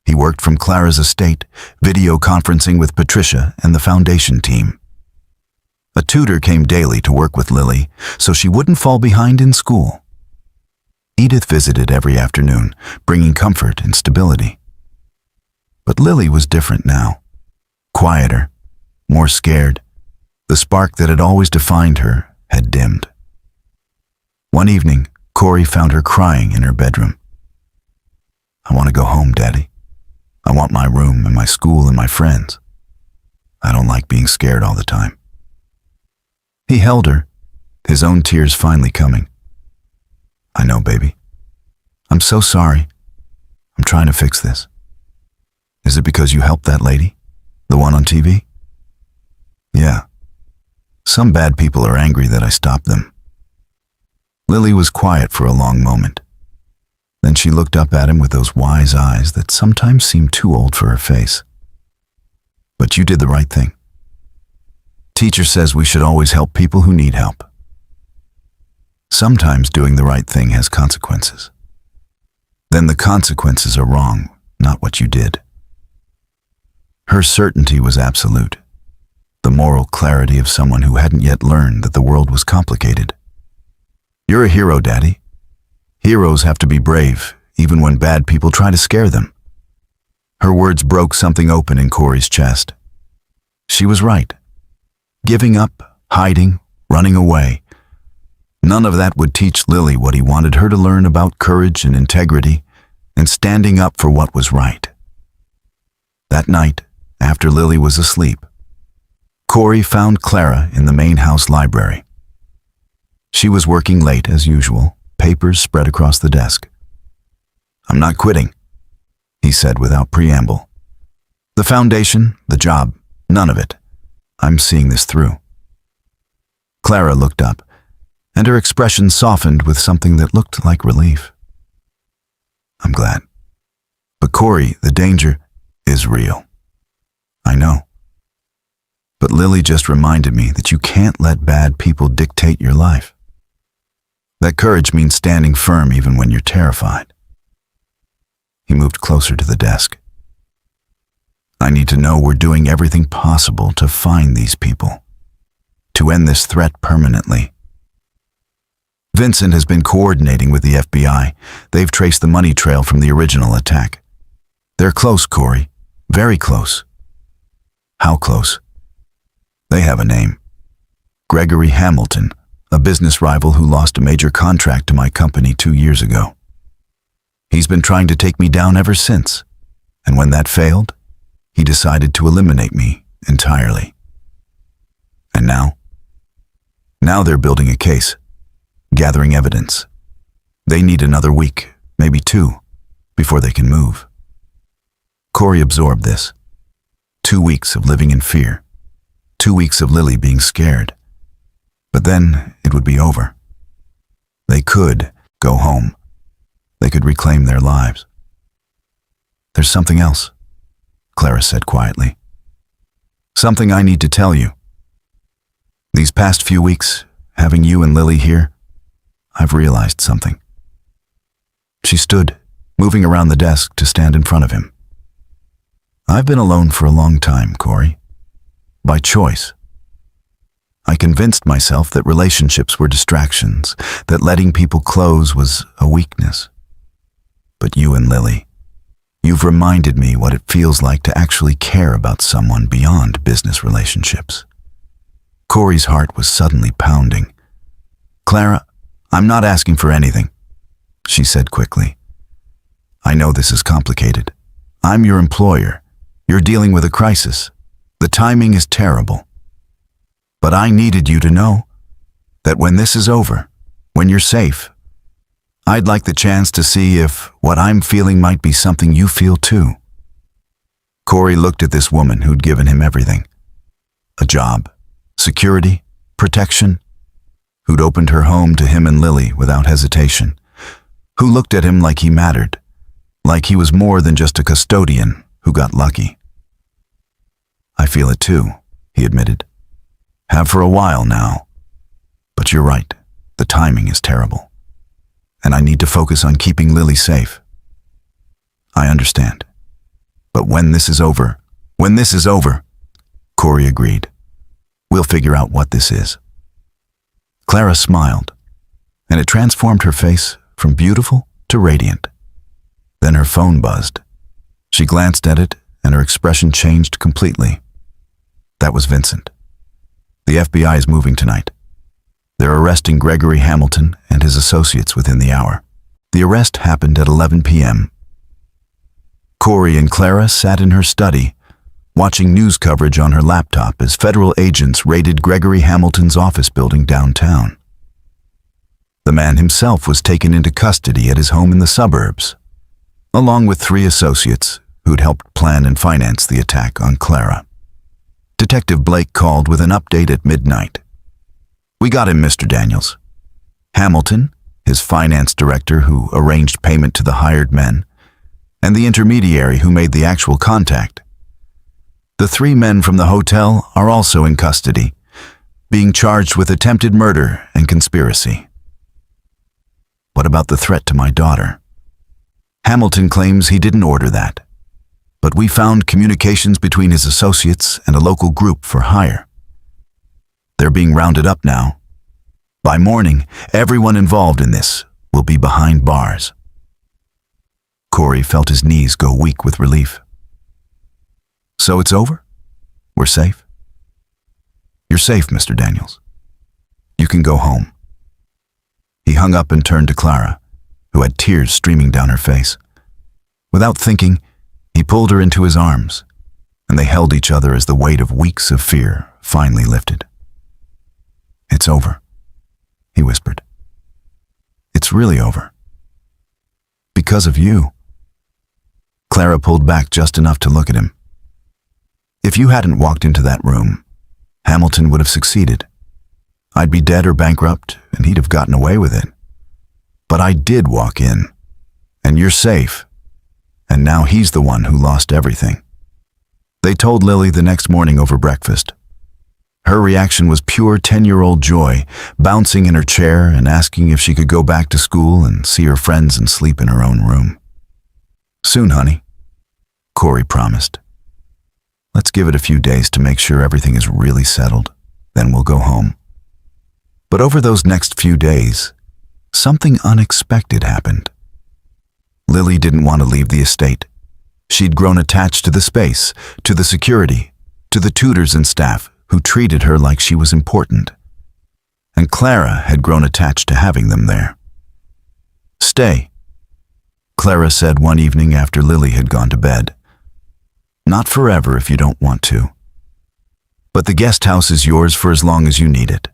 He worked from Clara's estate, video conferencing with Patricia and the foundation team. A tutor came daily to work with Lily so she wouldn't fall behind in school. Edith visited every afternoon, bringing comfort and stability. But Lily was different now. Quieter, more scared. The spark that had always defined her had dimmed. One evening, Corey found her crying in her bedroom. I want to go home, Daddy. I want my room and my school and my friends. I don't like being scared all the time. He held her, his own tears finally coming. I know, baby. I'm so sorry. I'm trying to fix this. Is it because you helped that lady? The one on TV? Yeah. Some bad people are angry that I stopped them. Lily was quiet for a long moment. Then she looked up at him with those wise eyes that sometimes seemed too old for her face. But you did the right thing. Teacher says we should always help people who need help. Sometimes doing the right thing has consequences. Then the consequences are wrong, not what you did. Her certainty was absolute. The moral clarity of someone who hadn't yet learned that the world was complicated. You're a hero, Daddy. Heroes have to be brave, even when bad people try to scare them. Her words broke something open in Corey's chest. She was right. Giving up, hiding, running away. None of that would teach Lily what he wanted her to learn about courage and integrity and standing up for what was right. That night, after Lily was asleep, Corey found Clara in the main house library. She was working late as usual, papers spread across the desk. I'm not quitting, he said without preamble. The foundation, the job, none of it. I'm seeing this through. Clara looked up, and her expression softened with something that looked like relief. I'm glad. But Corey, the danger is real. I know. But Lily just reminded me that you can't let bad people dictate your life. That courage means standing firm even when you're terrified. He moved closer to the desk. I need to know we're doing everything possible to find these people, to end this threat permanently. Vincent has been coordinating with the FBI. They've traced the money trail from the original attack. They're close, Corey. Very close. How close? They have a name. Gregory Hamilton, a business rival who lost a major contract to my company 2 years ago. He's been trying to take me down ever since, and when that failed, he decided to eliminate me entirely. And now? Now they're building a case, gathering evidence. They need another week, maybe 2, before they can move. Corey absorbed this. 2 weeks of living in fear. 2 weeks of Lily being scared. But then it would be over. They could go home. They could reclaim their lives. There's something else, Clara said quietly. Something I need to tell you. These past few weeks, having you and Lily here, I've realized something. She stood, moving around the desk to stand in front of him. I've been alone for a long time, Corey. By choice. I convinced myself that relationships were distractions, that letting people close was a weakness. But you and Lily, you've reminded me what it feels like to actually care about someone beyond business relationships. Corey's heart was suddenly pounding. Clara, I'm not asking for anything, she said quickly. I know this is complicated. I'm your employer. You're dealing with a crisis. The timing is terrible. But I needed you to know that when this is over, when you're safe, I'd like the chance to see if what I'm feeling might be something you feel too. Corey looked at this woman who'd given him everything. A job, security, protection, who'd opened her home to him and Lily without hesitation, who looked at him like he mattered, like he was more than just a custodian who got lucky. I feel it too, he admitted. Have for a while now. But you're right, the timing is terrible. And I need to focus on keeping Lily safe. I understand. But when this is over, Corey agreed. We'll figure out what this is. Clara smiled, and it transformed her face from beautiful to radiant. Then her phone buzzed. She glanced at it, and her expression changed completely. That was Vincent. The FBI is moving tonight. They're arresting Gregory Hamilton and his associates within the hour. The arrest happened at 11 p.m. Corey and Clara sat in her study, watching news coverage on her laptop as federal agents raided Gregory Hamilton's office building downtown. The man himself was taken into custody at his home in the suburbs, along with 3 associates who'd helped plan and finance the attack on Clara. Detective Blake called with an update at midnight. We got him, Mr. Daniels. Hamilton, his finance director who arranged payment to the hired men, and the intermediary who made the actual contact. The 3 men from the hotel are also in custody, being charged with attempted murder and conspiracy. What about the threat to my daughter? Hamilton claims he didn't order that, but we found communications between his associates and a local group for hire. They're being rounded up now. By morning, everyone involved in this will be behind bars. Corey felt his knees go weak with relief. So it's over? We're safe? You're safe, Mr. Daniels. You can go home. He hung up and turned to Clara, who had tears streaming down her face. Without thinking, he pulled her into his arms, and they held each other as the weight of weeks of fear finally lifted. It's over, he whispered. It's really over. Because of you. Clara pulled back just enough to look at him. If you hadn't walked into that room, Hamilton would have succeeded. I'd be dead or bankrupt, and he'd have gotten away with it. But I did walk in, and you're safe. And now he's the one who lost everything. They told Lily the next morning over breakfast. Her reaction was pure 10-year-old joy, bouncing in her chair and asking if she could go back to school and see her friends and sleep in her own room. Soon, honey, Corey promised. Let's give it a few days to make sure everything is really settled, then we'll go home. But over those next few days, something unexpected happened. Lily didn't want to leave the estate. She'd grown attached to the space, to the security, to the tutors and staff who treated her like she was important. And Clara had grown attached to having them there. Stay, Clara said one evening after Lily had gone to bed. Not forever if you don't want to. But the guest house is yours for as long as you need it.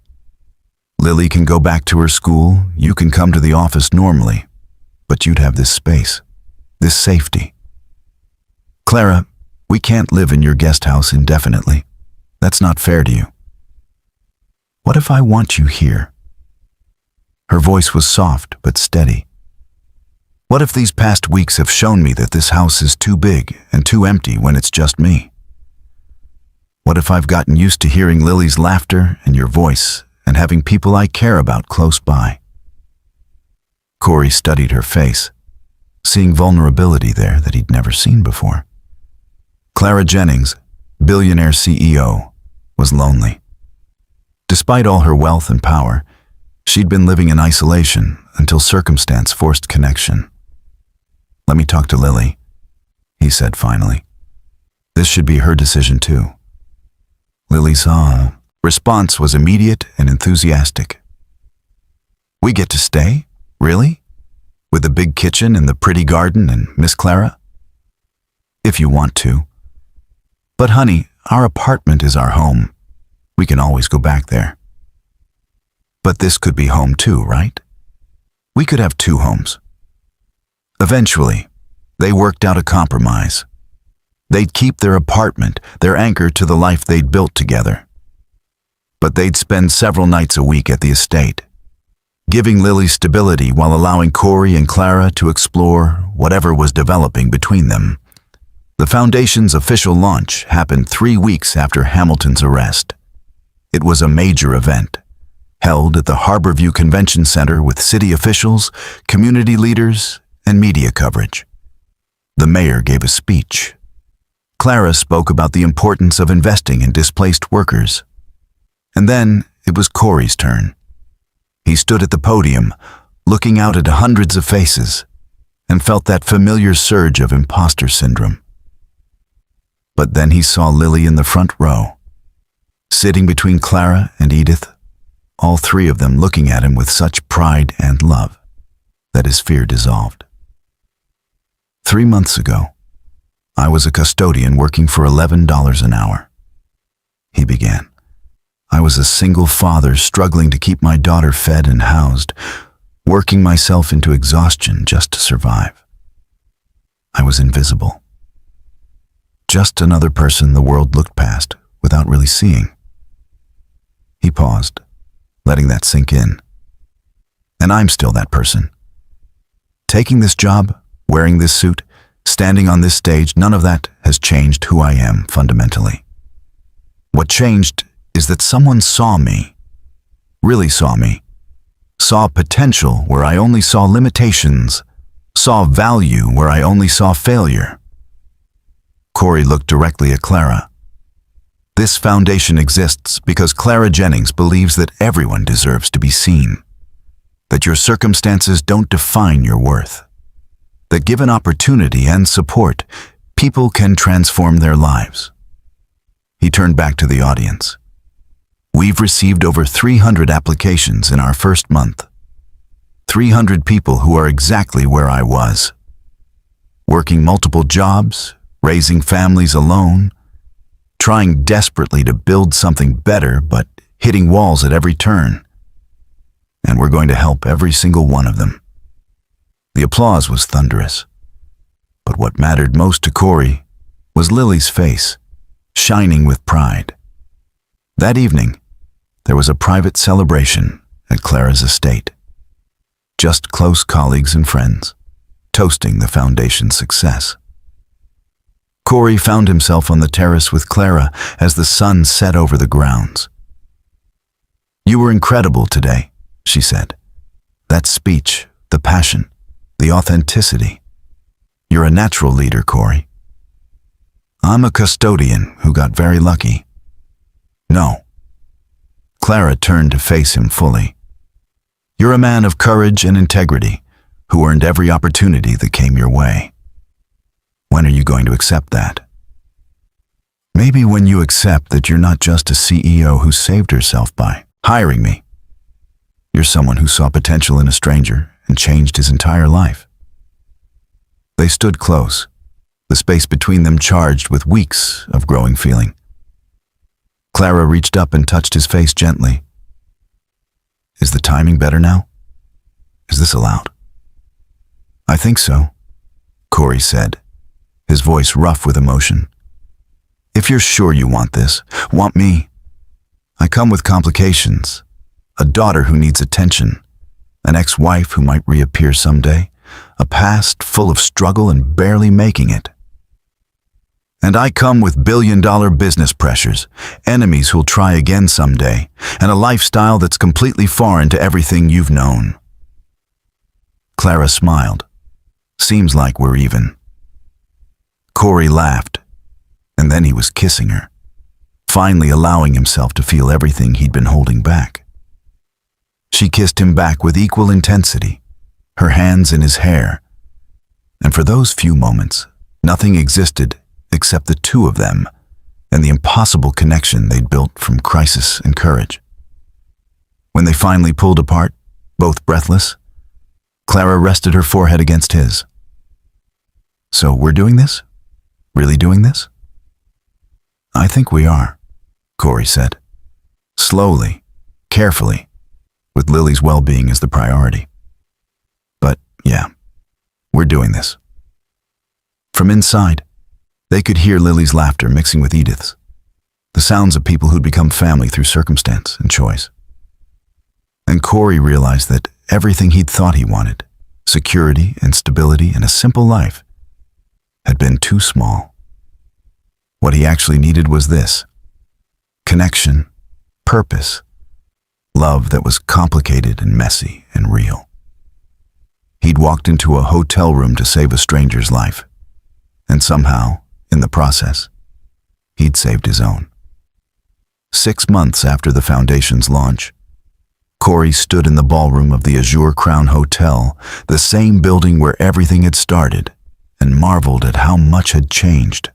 Lily can go back to her school, you can come to the office normally, but you'd have this space, this safety. Clara, we can't live in your guest house indefinitely. That's not fair to you. What if I want you here? Her voice was soft but steady. What if these past weeks have shown me that this house is too big and too empty when it's just me? What if I've gotten used to hearing Lily's laughter and your voice and having people I care about close by? Corey studied her face, seeing vulnerability there that he'd never seen before. Clara Jennings, billionaire CEO, was lonely. Despite all her wealth and power, she'd been living in isolation until circumstance forced connection. Let me talk to Lily, he said finally. This should be her decision too. Lily's response was immediate and enthusiastic. We get to stay? Really? With the big kitchen and the pretty garden and Miss Clara? If you want to. But honey, our apartment is our home. We can always go back there. But this could be home too, right? We could have two homes. Eventually, they worked out a compromise. They'd keep their apartment, their anchor to the life they'd built together. But they'd spend several nights a week at the estate, giving Lily stability while allowing Corey and Clara to explore whatever was developing between them. The Foundation's official launch happened 3 weeks after Hamilton's arrest. It was a major event, held at the Harborview Convention Center with city officials, community leaders, and media coverage. The mayor gave a speech. Clara spoke about the importance of investing in displaced workers. And then it was Corey's turn. He stood at the podium, looking out at hundreds of faces, and felt that familiar surge of imposter syndrome. But then he saw Lily in the front row, sitting between Clara and Edith, all three of them looking at him with such pride and love that his fear dissolved. 3 months ago, I was a custodian working for $11 an hour. He began. I was a single father struggling to keep my daughter fed and housed, working myself into exhaustion just to survive. I was invisible. Just another person the world looked past without really seeing. He paused, letting that sink in. And I'm still that person. Taking this job, wearing this suit, standing on this stage, none of that has changed who I am fundamentally. What changed is that someone saw me, really saw me, saw potential where I only saw limitations, saw value where I only saw failure. Corey looked directly at Clara. This foundation exists because Clara Jennings believes that everyone deserves to be seen, that your circumstances don't define your worth, that given opportunity and support, people can transform their lives. He turned back to the audience. We've received over 300 applications in our first month. 300 people who are exactly where I was. Working multiple jobs, raising families alone, trying desperately to build something better, but hitting walls at every turn. And we're going to help every single one of them. The applause was thunderous. But what mattered most to Corey was Lily's face, shining with pride. That evening, there was a private celebration at Clara's estate. Just close colleagues and friends, toasting the foundation's success. Corey found himself on the terrace with Clara as the sun set over the grounds. "You were incredible today," she said. "That speech, the passion, the authenticity. You're a natural leader, Corey." "I'm a custodian who got very lucky." "No." Clara turned to face him fully. "You're a man of courage and integrity who earned every opportunity that came your way. When are you going to accept that?" "Maybe when you accept that you're not just a CEO who saved herself by hiring me. You're someone who saw potential in a stranger and changed his entire life." They stood close, the space between them charged with weeks of growing feeling. Clara reached up and touched his face gently. "Is the timing better now? Is this allowed?" "I think so," Corey said, his voice rough with emotion. "If you're sure you want this, want me. I come with complications, a daughter who needs attention, an ex-wife who might reappear someday, a past full of struggle and barely making it. And I come with billion-dollar business pressures, enemies who'll try again someday, and a lifestyle that's completely foreign to everything you've known." Clara smiled. "Seems like we're even." Corey laughed, and then he was kissing her, finally allowing himself to feel everything he'd been holding back. She kissed him back with equal intensity, her hands in his hair, and for those few moments, nothing existed except the two of them and the impossible connection they'd built from crisis and courage. When they finally pulled apart, both breathless, Clara rested her forehead against his. "So we're doing this? Really doing this?" I think we are, Corey said. Slowly, carefully, with Lily's well-being as the priority. But, yeah, we're doing this. From inside, they could hear Lily's laughter mixing with Edith's, the sounds of people who'd become family through circumstance and choice. And Corey realized that everything he'd thought he wanted, security and stability and a simple life, had been too small. What he actually needed was this: connection, purpose, love that was complicated and messy and real. He'd walked into a hotel room to save a stranger's life, and somehow, in the process, he'd saved his own. 6 months after the Foundation's launch, Corey stood in the ballroom of the Azure Crown Hotel, the same building where everything had started, and marveled at how much had changed.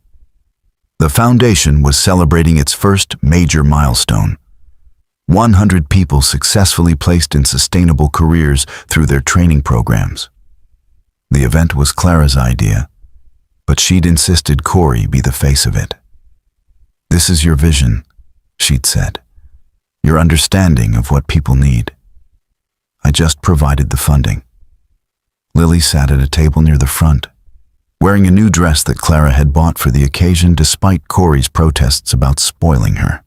The Foundation was celebrating its first major milestone: 100 people successfully placed in sustainable careers through their training programs. The event was Clara's idea, but she'd insisted Corey be the face of it. "This is your vision," she'd said. "Your understanding of what people need. I just provided the funding." Lily sat at a table near the front, wearing a new dress that Clara had bought for the occasion despite Corey's protests about spoiling her.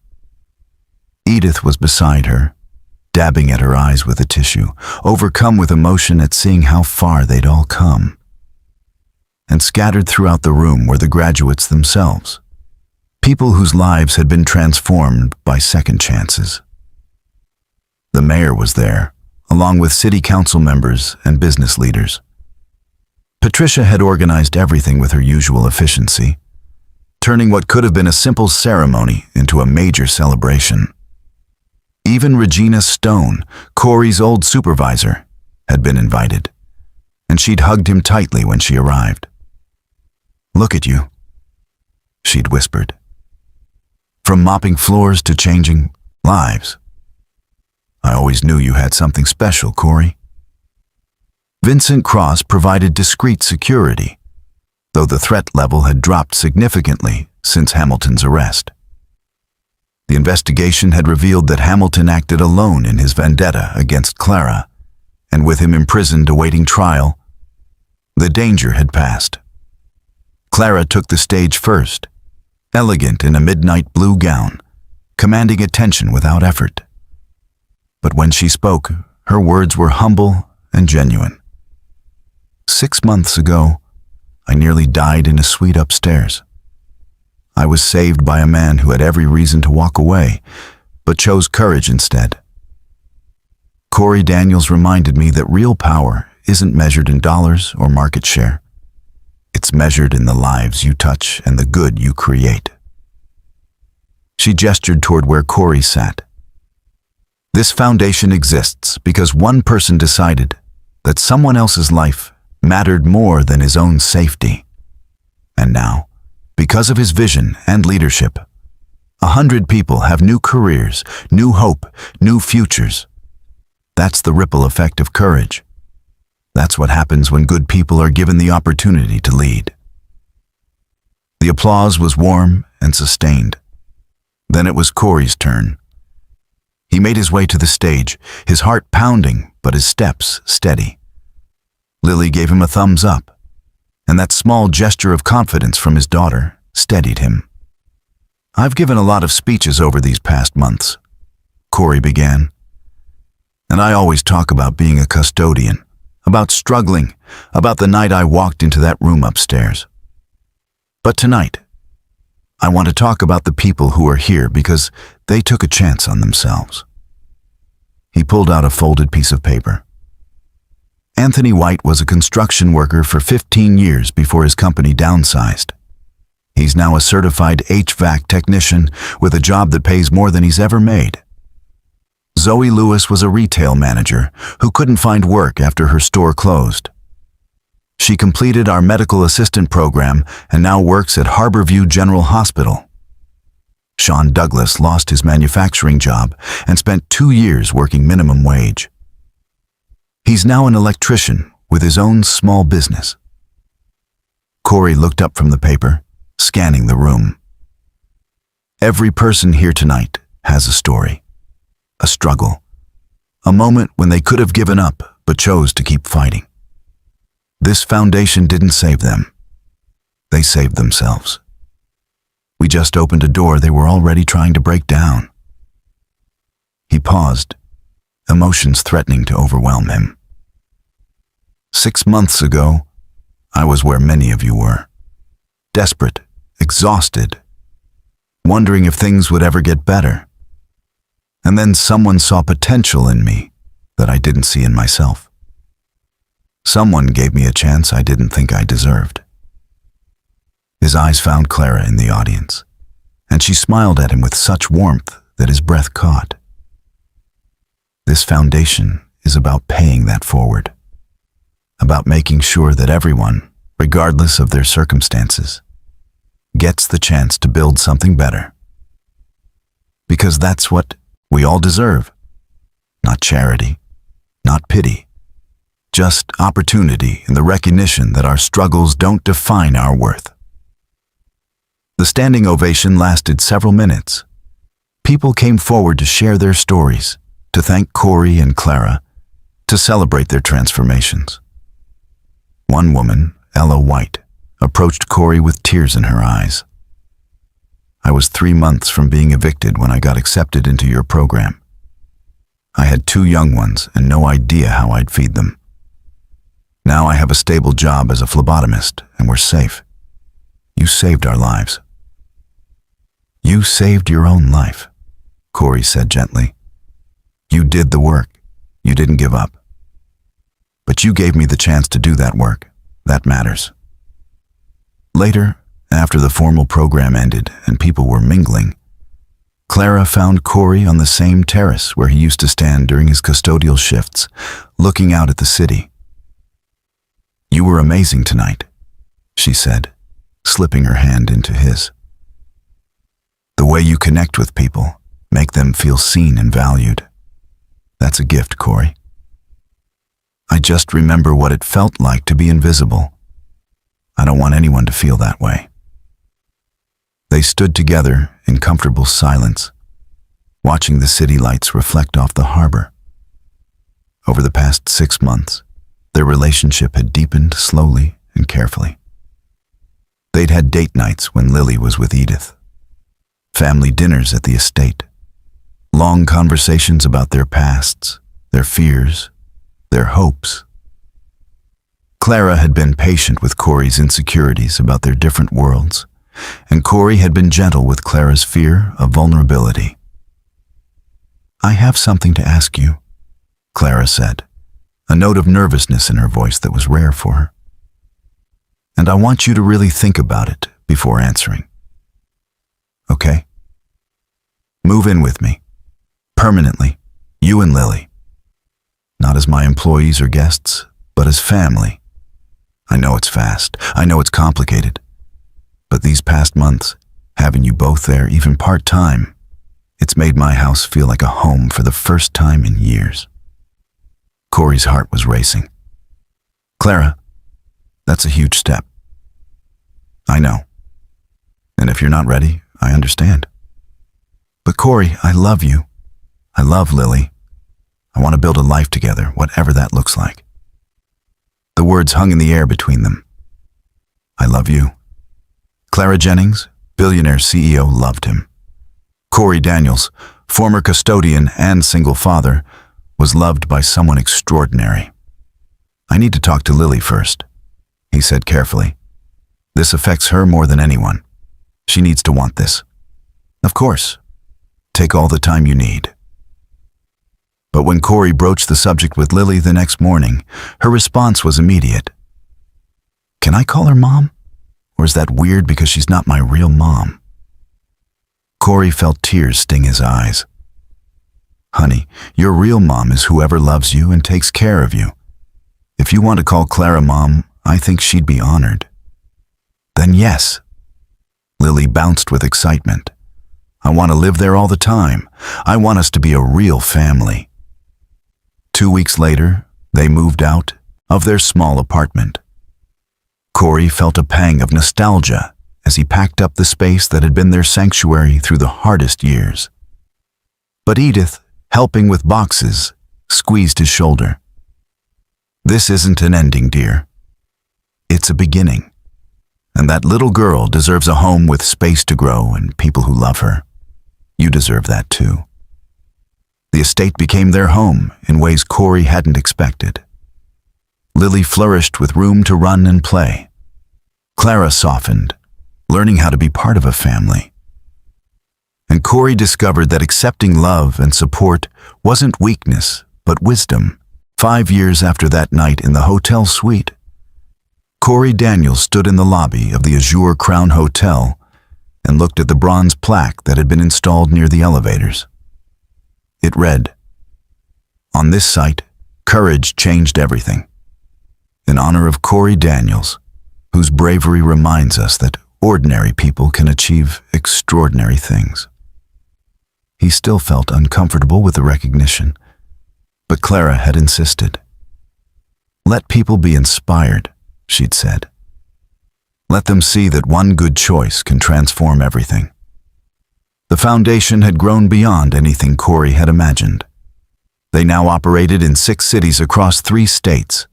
Edith was beside her, dabbing at her eyes with a tissue, overcome with emotion at seeing how far they'd all come. And scattered throughout the room were the graduates themselves, people whose lives had been transformed by second chances. The mayor was there, along with city council members and business leaders. Patricia had organized everything with her usual efficiency, turning what could have been a simple ceremony into a major celebration. Even Regina Stone, Corey's old supervisor, had been invited, and she'd hugged him tightly when she arrived. "Look at you," she'd whispered. "From mopping floors to changing lives. I always knew you had something special, Corey." Vincent Cross provided discreet security, though the threat level had dropped significantly since Hamilton's arrest. The investigation had revealed that Hamilton acted alone in his vendetta against Clara, and with him imprisoned awaiting trial, the danger had passed. Clara took the stage first, elegant in a midnight blue gown, commanding attention without effort. But when she spoke, her words were humble and genuine. "6 months ago, I nearly died in a suite upstairs. I was saved by a man who had every reason to walk away, but chose courage instead. Corey Daniels reminded me that real power isn't measured in dollars or market share. It's measured in the lives you touch and the good you create." She gestured toward where Corey sat. "This foundation exists because one person decided that someone else's life mattered more than his own safety. And now, because of his vision and leadership, 100 people have new careers, new hope, new futures. That's the ripple effect of courage. That's what happens when good people are given the opportunity to lead." The applause was warm and sustained. Then it was Corey's turn. He made his way to the stage, his heart pounding, but his steps steady. Lily gave him a thumbs up, and that small gesture of confidence from his daughter steadied him. "I've given a lot of speeches over these past months," Corey began. "And I always talk about being a custodian, about struggling, about the night I walked into that room upstairs. But tonight, I want to talk about the people who are here because they took a chance on themselves." He pulled out a folded piece of paper. Anthony White was a construction worker for 15 years before his company downsized. He's now a certified HVAC technician with a job that pays more than he's ever made. Zoe Lewis was a retail manager who couldn't find work after her store closed. She completed our medical assistant program and now works at Harborview General Hospital. Sean Douglas lost his manufacturing job and spent 2 years working minimum wage. He's now an electrician with his own small business. Corey looked up from the paper, scanning the room. Every person here tonight has a story, a struggle, a moment when they could have given up but chose to keep fighting. This foundation didn't save them. They saved themselves. We just opened a door they were already trying to break down. He paused, emotions threatening to overwhelm him. 6 months ago, I was where many of you were. Desperate, exhausted, wondering if things would ever get better. And then someone saw potential in me that I didn't see in myself. Someone gave me a chance I didn't think I deserved. His eyes found Clara in the audience, and she smiled at him with such warmth that his breath caught. This foundation is about paying that forward, about making sure that everyone, regardless of their circumstances, gets the chance to build something better. Because that's what we all deserve. Not charity, not pity, just opportunity and the recognition that our struggles don't define our worth. The standing ovation lasted several minutes. People came forward to share their stories, to thank Corey and Clara, to celebrate their transformations. One woman, Ella White, approached Corey with tears in her eyes. I was 3 months from being evicted when I got accepted into your program. I had 2 young ones and no idea how I'd feed them. Now I have a stable job as a phlebotomist and we're safe. You saved our lives. You saved your own life, Corey said gently. You did the work. You didn't give up. But you gave me the chance to do that work. That matters. Later, after the formal program ended and people were mingling, Clara found Corey on the same terrace where he used to stand during his custodial shifts, looking out at the city. You were amazing tonight, she said, slipping her hand into his. The way you connect with people, make them feel seen and valued. That's a gift, Corey. I just remember what it felt like to be invisible. I don't want anyone to feel that way. They stood together in comfortable silence, watching the city lights reflect off the harbor. Over the past 6 months, their relationship had deepened slowly and carefully. They'd had date nights when Lily was with Edith, family dinners at the estate, long conversations about their pasts, their fears, their hopes. Clara had been patient with Corey's insecurities about their different worlds, and Corey had been gentle with Clara's fear of vulnerability. I have something to ask you, Clara said, a note of nervousness in her voice that was rare for her. And I want you to really think about it before answering. Okay? Move in with me. Permanently. You and Lily. Not as my employees or guests, but as family. I know it's fast. I know it's complicated. But these past months, having you both there, even part-time, it's made my house feel like a home for the first time in years. Corey's heart was racing. Clara, that's a huge step. I know. And if you're not ready, I understand. But Corey, I love you. I love Lily. I want to build a life together, whatever that looks like. The words hung in the air between them. I love you. Clara Jennings, billionaire CEO, loved him. Corey Daniels, former custodian and single father, was loved by someone extraordinary. I need to talk to Lily first, he said carefully. This affects her more than anyone. She needs to want this. Of course. Take all the time you need. But when Corey broached the subject with Lily the next morning, her response was immediate. Can I call her Mom? Or is that weird because she's not my real mom? Corey felt tears sting his eyes. Honey, your real mom is whoever loves you and takes care of you. If you want to call Clara Mom, I think she'd be honored. Then yes. Lily bounced with excitement. I want to live there all the time. I want us to be a real family. 2 weeks later, they moved out of their small apartment. Corey felt a pang of nostalgia as he packed up the space that had been their sanctuary through the hardest years. But Edith, helping with boxes, squeezed his shoulder. "This isn't an ending, dear. It's a beginning. And that little girl deserves a home with space to grow and people who love her. You deserve that too." The estate became their home in ways Corey hadn't expected. Lily flourished with room to run and play. Clara softened, learning how to be part of a family. And Corey discovered that accepting love and support wasn't weakness, but wisdom. 5 years after that night in the hotel suite, Corey Daniels stood in the lobby of the Azure Crown Hotel and looked at the bronze plaque that had been installed near the elevators. It read, "On this site, courage changed everything. In honor of Corey Daniels, whose bravery reminds us that ordinary people can achieve extraordinary things." He still felt uncomfortable with the recognition, but Clara had insisted. "Let people be inspired," she'd said. "Let them see that one good choice can transform everything." The foundation had grown beyond anything Corey had imagined. They now operated in 6 cities across 3 states.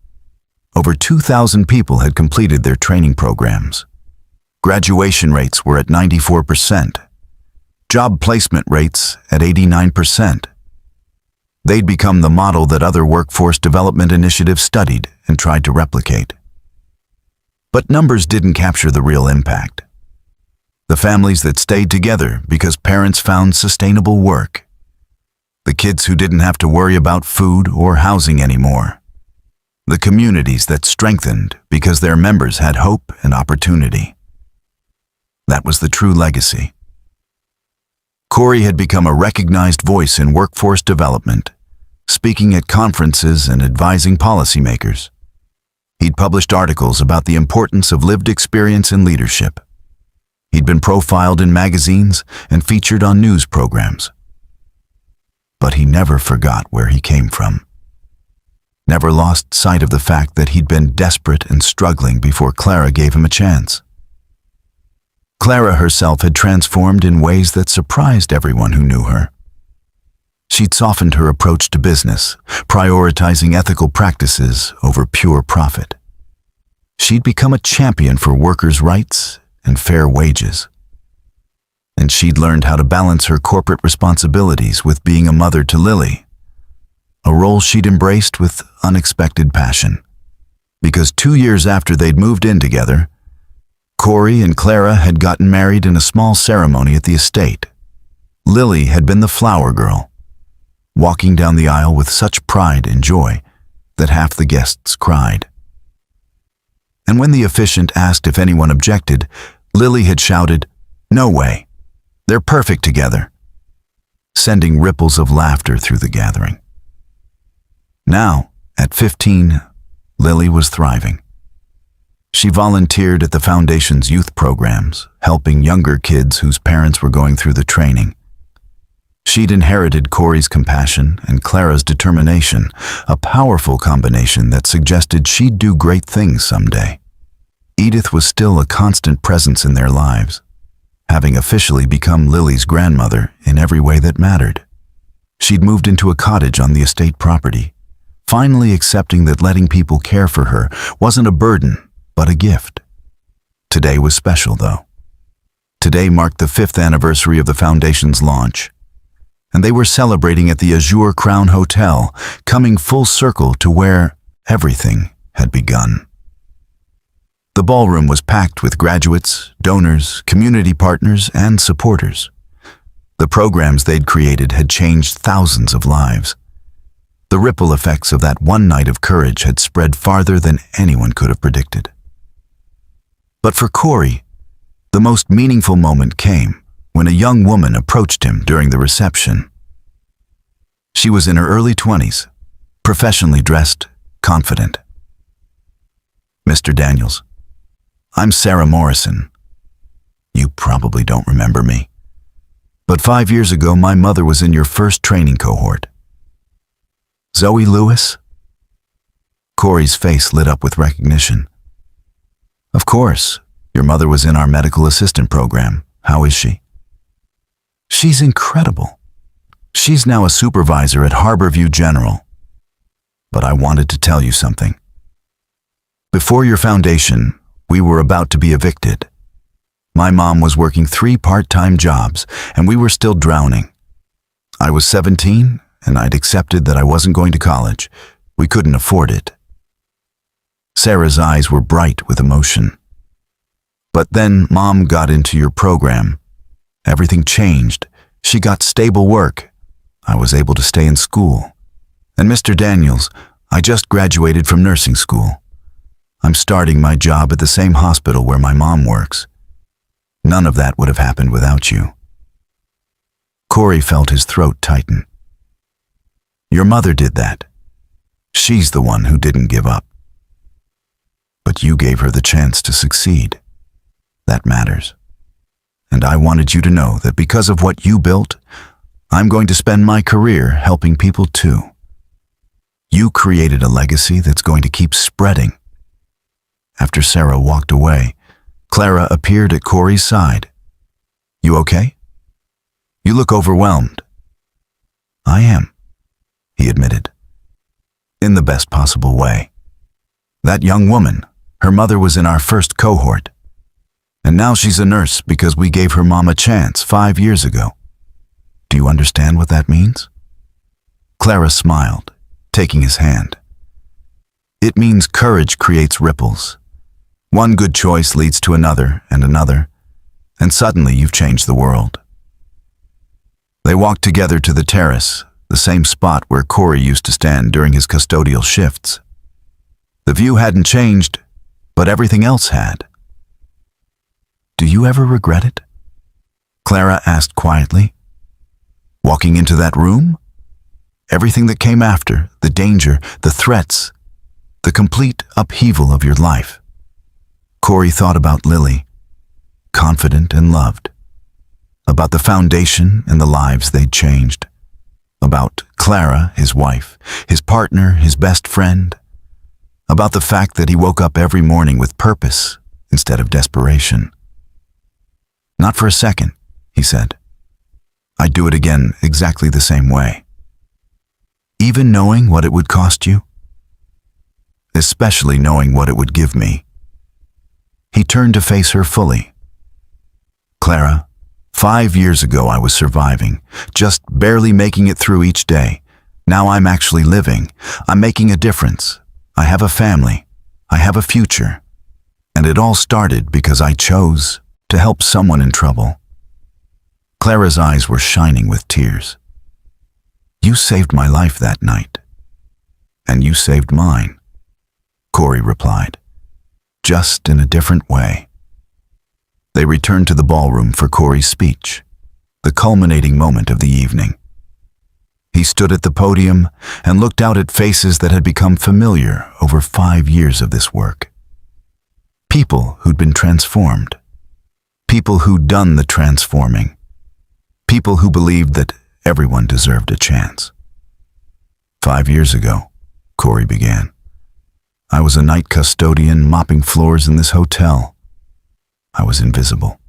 Over 2,000 people had completed their training programs. Graduation rates were at 94%. Job placement rates at 89%. They'd become the model that other workforce development initiatives studied and tried to replicate. But numbers didn't capture the real impact. The families that stayed together because parents found sustainable work. The kids who didn't have to worry about food or housing anymore. The communities that strengthened because their members had hope and opportunity. That was the true legacy. Corey had become a recognized voice in workforce development, speaking at conferences and advising policymakers. He'd published articles about the importance of lived experience in leadership. He'd been profiled in magazines and featured on news programs. But he never forgot where he came from. Never lost sight of the fact that he'd been desperate and struggling before Clara gave him a chance. Clara herself had transformed in ways that surprised everyone who knew her. She'd softened her approach to business, prioritizing ethical practices over pure profit. She'd become a champion for workers' rights and fair wages. And she'd learned how to balance her corporate responsibilities with being a mother to Lily, a role she'd embraced with unexpected passion. Because 2 years after they'd moved in together, Corey and Clara had gotten married in a small ceremony at the estate. Lily had been the flower girl, walking down the aisle with such pride and joy that half the guests cried. And when the officiant asked if anyone objected, Lily had shouted, "No way, they're perfect together," sending ripples of laughter through the gathering. Now, at 15, Lily was thriving. She volunteered at the Foundation's youth programs, helping younger kids whose parents were going through the training. She'd inherited Corey's compassion and Clara's determination, a powerful combination that suggested she'd do great things someday. Edith was still a constant presence in their lives, having officially become Lily's grandmother in every way that mattered. She'd moved into a cottage on the estate property, finally accepting that letting people care for her wasn't a burden, but a gift. Today was special, though. Today marked the 5th anniversary of the Foundation's launch, and they were celebrating at the Azure Crown Hotel, coming full circle to where everything had begun. The ballroom was packed with graduates, donors, community partners, and supporters. The programs they'd created had changed thousands of lives. The ripple effects of that one night of courage had spread farther than anyone could have predicted. But for Corey, the most meaningful moment came when a young woman approached him during the reception. She was in her early 20s, professionally dressed, confident. "Mr. Daniels, I'm Sarah Morrison. You probably don't remember me. But 5 years ago, my mother was in your first training cohort." "Zoe Lewis?" Corey's face lit up with recognition. "Of course. Your mother was in our medical assistant program. How is she? She's incredible. She's now a supervisor at Harborview General. But I wanted to tell you something. Before your foundation, we were about to be evicted. My mom was working 3 part-time jobs, and we were still drowning. I was 17, and I'd accepted that I wasn't going to college. We couldn't afford it. Sarah's eyes were bright with emotion. But then Mom got into your program. Everything changed. She got stable work. I was able to stay in school. And Mr. Daniels, I just graduated from nursing school. I'm starting my job at the same hospital where my mom works. None of that would have happened without you. Corey felt his throat tighten. Your mother did that. She's the one who didn't give up. But you gave her the chance to succeed. That matters. And I wanted you to know that because of what you built, I'm going to spend my career helping people too. You created a legacy that's going to keep spreading. After Sarah walked away, Clara appeared at Corey's side. You okay? You look overwhelmed. I am, he admitted. In the best possible way. That young woman, her mother was in our first cohort. And now she's a nurse because we gave her mom a chance 5 years ago. Do you understand what that means? Clara smiled, taking his hand. It means courage creates ripples. One good choice leads to another, and suddenly you've changed the world. They walked together to the terrace, the same spot where Corey used to stand during his custodial shifts. The view hadn't changed, but everything else had. Do you ever regret it? Clara asked quietly. Walking into that room? Everything that came after, the danger, the threats, the complete upheaval of your life. Corey thought about Lily, confident and loved, about the foundation and the lives they'd changed, about Clara, his wife, his partner, his best friend, about the fact that he woke up every morning with purpose instead of desperation. Not for a second, he said. I'd do it again exactly the same way. Even knowing what it would cost you? Especially knowing what it would give me. He turned to face her fully. Clara, 5 years ago I was surviving, just barely making it through each day. Now I'm actually living. I'm making a difference. I have a family. I have a future. And it all started because I chose to help someone in trouble. Clara's eyes were shining with tears. You saved my life that night. And you saved mine, Corey replied, just in a different way. They returned to the ballroom for Corey's speech, the culminating moment of the evening. He stood at the podium and looked out at faces that had become familiar over 5 years of this work. People who'd been transformed. People who'd done the transforming. People who believed that everyone deserved a chance. 5 years ago, Corey began, I was a night custodian mopping floors in this hotel. I was invisible,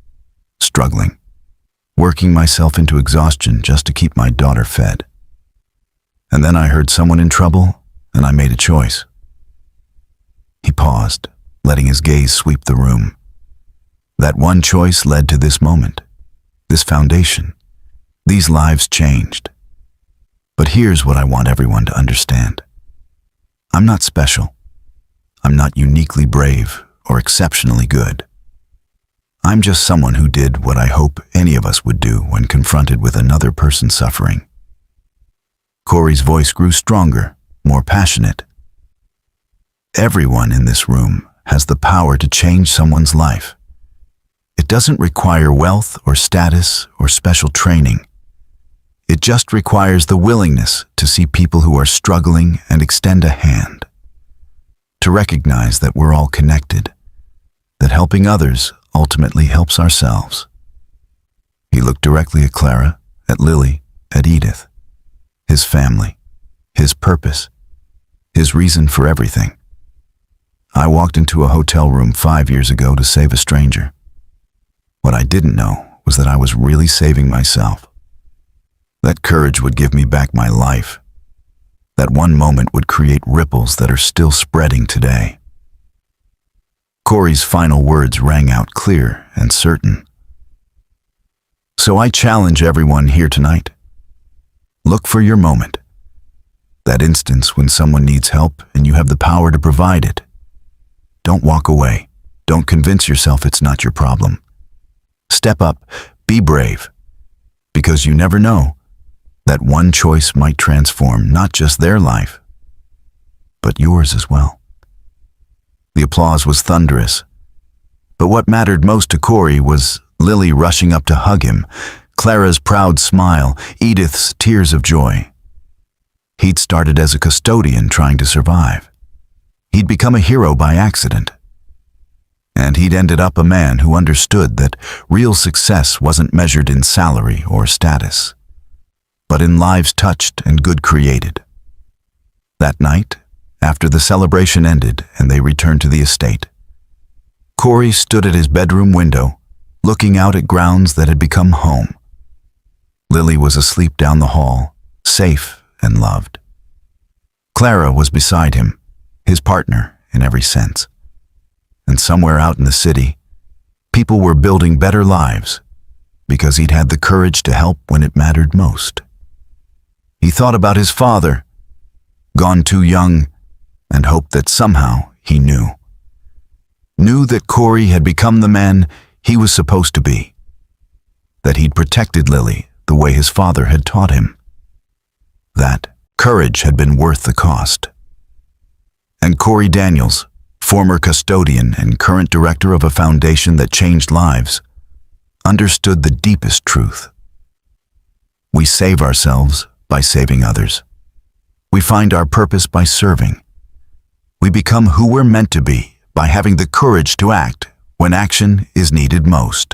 struggling, working myself into exhaustion just to keep my daughter fed. And then I heard someone in trouble, and I made a choice. He paused, letting his gaze sweep the room. That one choice led to this moment, this foundation. These lives changed. But here's what I want everyone to understand. I'm not special. I'm not uniquely brave or exceptionally good. I'm just someone who did what I hope any of us would do when confronted with another person suffering. Corey's voice grew stronger, more passionate. Everyone in this room has the power to change someone's life. It doesn't require wealth or status or special training. It just requires the willingness to see people who are struggling and extend a hand. To recognize that we're all connected, that helping others ultimately helps ourselves. He looked directly at Clara, at Lily, at Edith. His family, his purpose, his reason for everything. I walked into a hotel room 5 years ago to save a stranger. What I didn't know was that I was really saving myself. That courage would give me back my life. That one moment would create ripples that are still spreading today. Corey's final words rang out clear and certain. So I challenge everyone here tonight. Look for your moment. That instance when someone needs help and you have the power to provide it. Don't walk away. Don't convince yourself it's not your problem. Step up, be brave, because you never know. That one choice might transform not just their life, but yours as well. The applause was thunderous, but what mattered most to Corey was Lily rushing up to hug him, Clara's proud smile, Edith's tears of joy. He'd started as a custodian trying to survive. He'd become a hero by accident. And he'd ended up a man who understood that real success wasn't measured in salary or status, but in lives touched and good created. That night, after the celebration ended and they returned to the estate, Corey stood at his bedroom window, looking out at grounds that had become home. Lily was asleep down the hall, safe and loved. Clara was beside him, his partner in every sense. And somewhere out in the city, people were building better lives because he'd had the courage to help when it mattered most. He thought about his father, gone too young, and hoped that somehow he knew that Corey had become the man he was supposed to be, that he'd protected Lily the way his father had taught him, that courage had been worth the cost. And Corey Daniels, former custodian and current director of a foundation that changed lives, understood the deepest truth. We save ourselves by saving others. We find our purpose by serving. We become who we're meant to be by having the courage to act when action is needed most.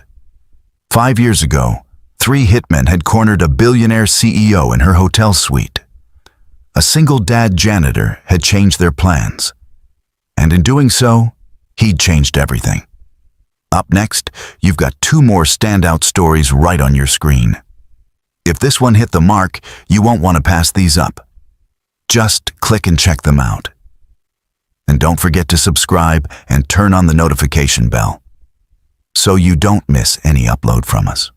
5 years ago, 3 hitmen had cornered a billionaire CEO in her hotel suite. A single dad janitor had changed their plans. And in doing so, he'd changed everything. Up next, you've got 2 more standout stories right on your screen. If this one hit the mark, you won't want to pass these up. Just click and check them out. And don't forget to subscribe and turn on the notification bell so you don't miss any upload from us.